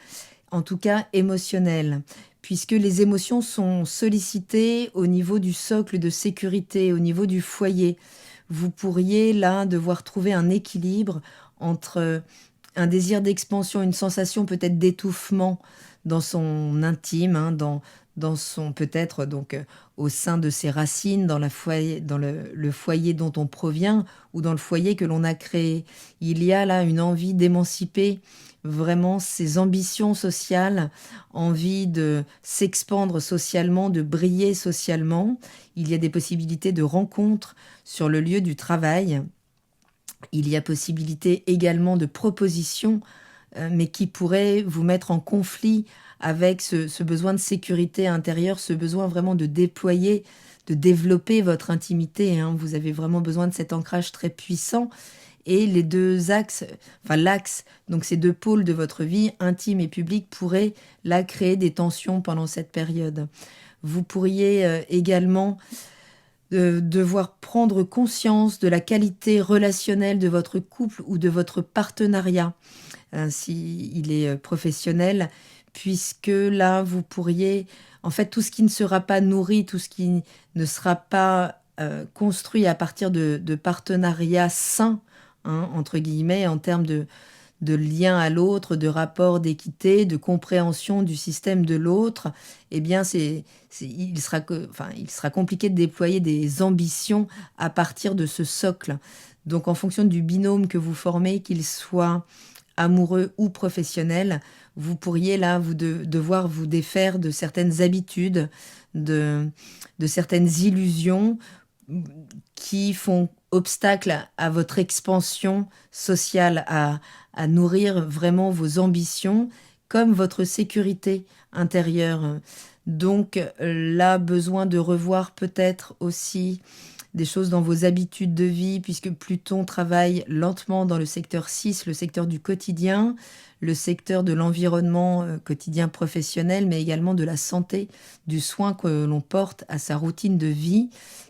Speaker 1: en tout cas émotionnel, puisque les émotions sont sollicitées au niveau du socle de sécurité, au niveau du foyer. vous pourriez là devoir trouver un équilibre entre un désir d'expansion, une sensation peut-être d'étouffement dans son intime, hein, dans son peut-être donc au sein de ses racines, dans le foyer dont on provient ou dans le foyer que l'on a créé. Il y a là une envie d'émanciper vraiment ses ambitions sociales, envie de s'expandre socialement, de briller socialement. Il y a des possibilités de rencontres sur le lieu du travail. Il y a possibilité également de propositions, mais qui pourraient vous mettre en conflit avec ce besoin de sécurité intérieure, ce besoin vraiment de déployer, de développer votre intimité, hein. Vous avez vraiment besoin de cet ancrage très puissant. Et les deux axes, enfin l'axe, donc ces deux pôles de votre vie, intime et publique, pourraient là créer des tensions pendant cette période. Vous pourriez également devoir prendre conscience de la qualité relationnelle de votre couple ou de votre partenariat, s'il est professionnel, puisque là, vous pourriez, en fait, tout ce qui ne sera pas nourri, tout ce qui ne sera pas construit à partir de partenariats sains, hein, entre guillemets, en termes de lien à l'autre, de rapport d'équité, de compréhension du système de l'autre, eh bien, il sera compliqué de déployer des ambitions à partir de ce socle. Donc, en fonction du binôme que vous formez, qu'il soit amoureux ou professionnel, vous pourriez là devoir vous défaire de certaines habitudes, de certaines illusions qui font obstacle à votre expansion sociale, à nourrir vraiment vos ambitions, comme votre sécurité intérieure. Donc là, besoin de revoir peut-être aussi des choses dans vos habitudes de vie, puisque Pluton travaille lentement dans le secteur 6, le secteur du quotidien, le secteur de l'environnement quotidien professionnel, mais également de la santé, du soin que l'on porte à sa routine de vie,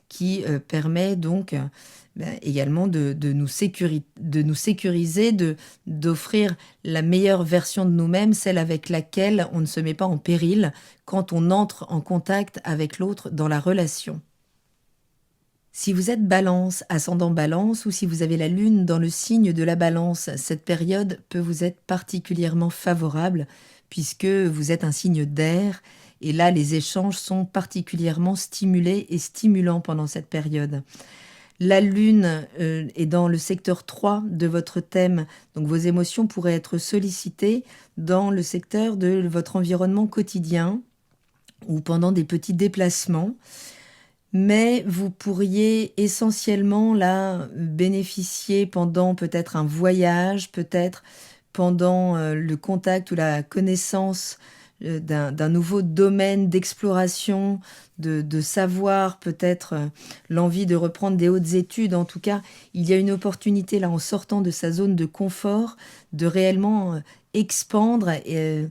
Speaker 1: qui permet donc également de nous sécuriser, d'offrir la meilleure version de nous-mêmes, celle avec laquelle on ne se met pas en péril quand on entre en contact avec l'autre dans la relation. Si vous êtes Balance, ascendant Balance, ou si vous avez la Lune dans le signe de la Balance, cette période peut vous être particulièrement favorable puisque vous êtes un signe d'air et là les échanges sont particulièrement stimulés et stimulants pendant cette période. La Lune est dans le secteur 3 de votre thème, donc vos émotions pourraient être sollicitées dans le secteur de votre environnement quotidien ou pendant des petits déplacements. Mais vous pourriez essentiellement là bénéficier pendant peut-être un voyage, peut-être pendant le contact ou la connaissance d'un nouveau domaine d'exploration, de savoir, peut-être l'envie de reprendre des hautes études. En tout cas, il y a une opportunité là en sortant de sa zone de confort de réellement expandre et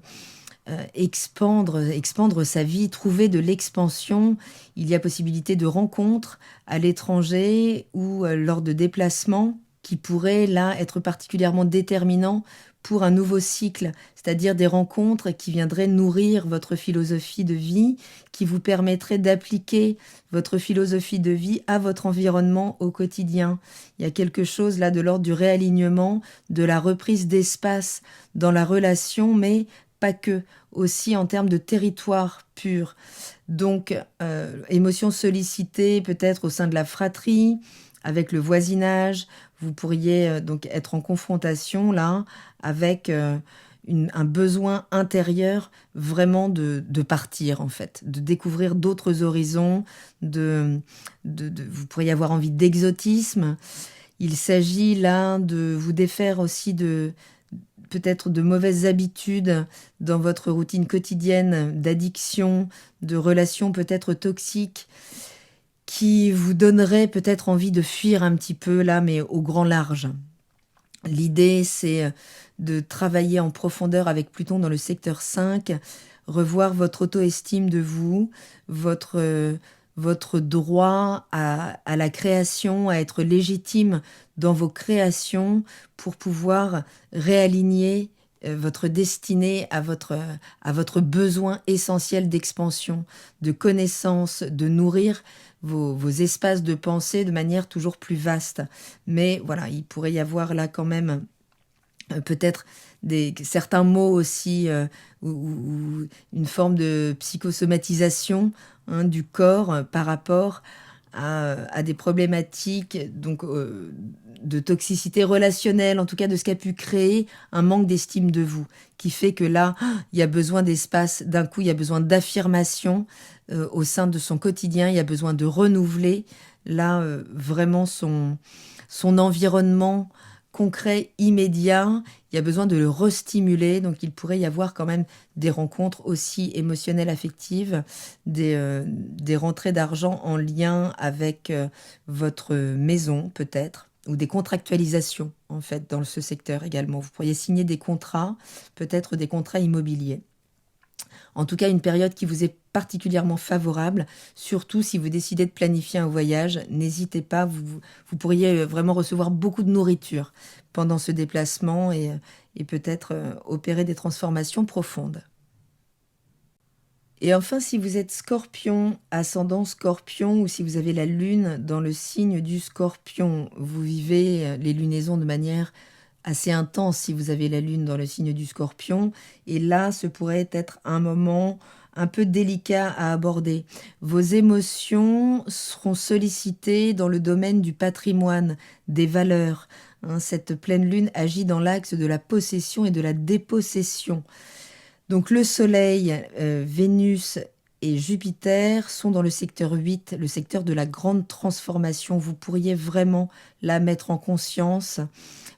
Speaker 1: expandre sa vie, trouver de l'expansion. Il y a possibilité de rencontres à l'étranger ou lors de déplacements qui pourraient là être particulièrement déterminants pour un nouveau cycle, c'est-à-dire des rencontres qui viendraient nourrir votre philosophie de vie, qui vous permettraient d'appliquer votre philosophie de vie à votre environnement au quotidien. Il y a quelque chose là de l'ordre du réalignement, de la reprise d'espace dans la relation, mais pas que, aussi en termes de territoire pur. Donc, émotions sollicitées peut-être au sein de la fratrie, avec le voisinage. Vous pourriez donc être en confrontation là avec un besoin intérieur vraiment de partir en fait, de découvrir d'autres horizons, vous pourriez avoir envie d'exotisme. Il s'agit là de vous défaire aussi peut-être de mauvaises habitudes dans votre routine quotidienne, d'addiction, de relations peut-être toxiques, qui vous donneraient peut-être envie de fuir un petit peu là, mais au grand large. L'idée, c'est de travailler en profondeur avec Pluton dans le secteur 5, revoir votre auto-estime de vous, votre droit à la création, à être légitime dans vos créations pour pouvoir réaligner votre destinée à votre besoin essentiel d'expansion, de connaissance, de nourrir vos espaces de pensée de manière toujours plus vaste. Mais voilà, il pourrait y avoir là quand même peut-être certains mots aussi ou une forme de psychosomatisation du corps par rapport à des problématiques donc, de toxicité relationnelle, en tout cas de ce qu'a pu créer un manque d'estime de vous, qui fait que là, il y a besoin d'espace, d'un coup, il y a besoin d'affirmation au sein de son quotidien, il y a besoin de renouveler là vraiment son environnement concret, immédiat, il y a besoin de le restimuler, donc il pourrait y avoir quand même des rencontres aussi émotionnelles, affectives, des rentrées d'argent en lien avec votre maison peut-être, ou des contractualisations en fait dans ce secteur également. Vous pourriez signer des contrats, peut-être des contrats immobiliers. En tout cas, une période qui vous est particulièrement favorable, surtout si vous décidez de planifier un voyage, n'hésitez pas, vous pourriez vraiment recevoir beaucoup de nourriture pendant ce déplacement et peut-être opérer des transformations profondes. Et enfin, si vous êtes scorpion, ascendant scorpion, ou si vous avez la lune dans le signe du scorpion, vous vivez les lunaisons de manière assez intense si vous avez la lune dans le signe du scorpion. Et là, ce pourrait être un moment un peu délicat à aborder. Vos émotions seront sollicitées dans le domaine du patrimoine, des valeurs. Cette pleine lune agit dans l'axe de la possession et de la dépossession. Donc le Soleil, Vénus et Jupiter sont dans le secteur 8, le secteur de la grande transformation. Vous pourriez vraiment la mettre en conscience.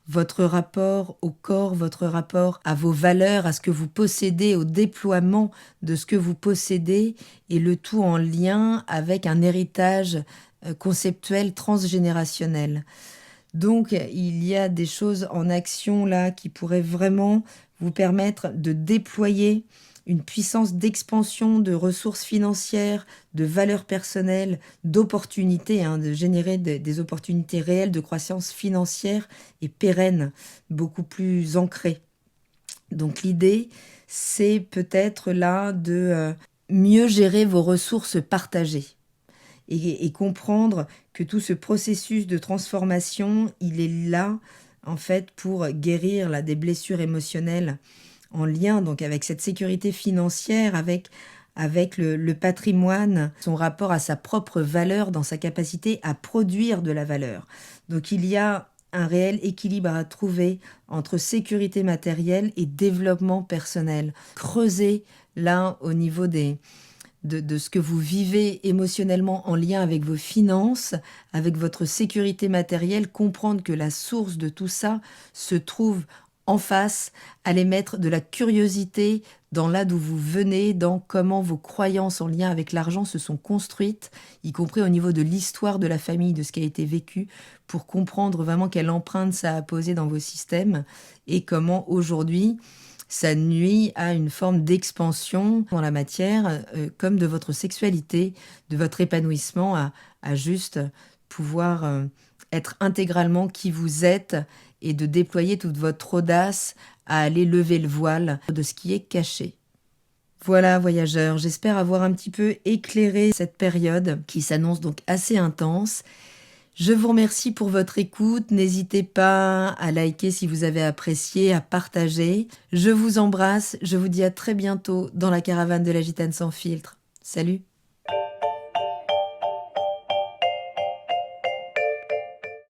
Speaker 1: Votre rapport au corps, votre rapport à vos valeurs, à ce que vous possédez, au déploiement de ce que vous possédez, et le tout en lien avec un héritage conceptuel transgénérationnel. Donc, il y a des choses en action là qui pourraient vraiment vous permettre de déployer une puissance d'expansion de ressources financières, de valeurs personnelles, d'opportunités, de générer des opportunités réelles de croissance financière et pérennes, beaucoup plus ancrées. Donc l'idée, c'est peut-être là de mieux gérer vos ressources partagées. Et comprendre que tout ce processus de transformation, il est là, en fait, pour guérir là, des blessures émotionnelles en lien donc avec cette sécurité financière, avec le patrimoine, son rapport à sa propre valeur, dans sa capacité à produire de la valeur. Donc il y a un réel équilibre à trouver entre sécurité matérielle et développement personnel. Creuser là au niveau de ce que vous vivez émotionnellement en lien avec vos finances, avec votre sécurité matérielle, comprendre que la source de tout ça se trouve en face, aller mettre de la curiosité dans là d'où vous venez, dans comment vos croyances en lien avec l'argent se sont construites, y compris au niveau de l'histoire de la famille, de ce qui a été vécu, pour comprendre vraiment quelle empreinte ça a posé dans vos systèmes et comment aujourd'hui ça nuit à une forme d'expansion dans la matière, comme de votre sexualité, de votre épanouissement, à juste pouvoir être intégralement qui vous êtes et de déployer toute votre audace à aller lever le voile de ce qui est caché. Voilà, voyageurs, j'espère avoir un petit peu éclairé cette période qui s'annonce donc assez intense. Je vous remercie pour votre écoute. N'hésitez pas à liker si vous avez apprécié, à partager. Je vous embrasse. Je vous dis à très bientôt dans la caravane de la Gitane sans filtre. Salut!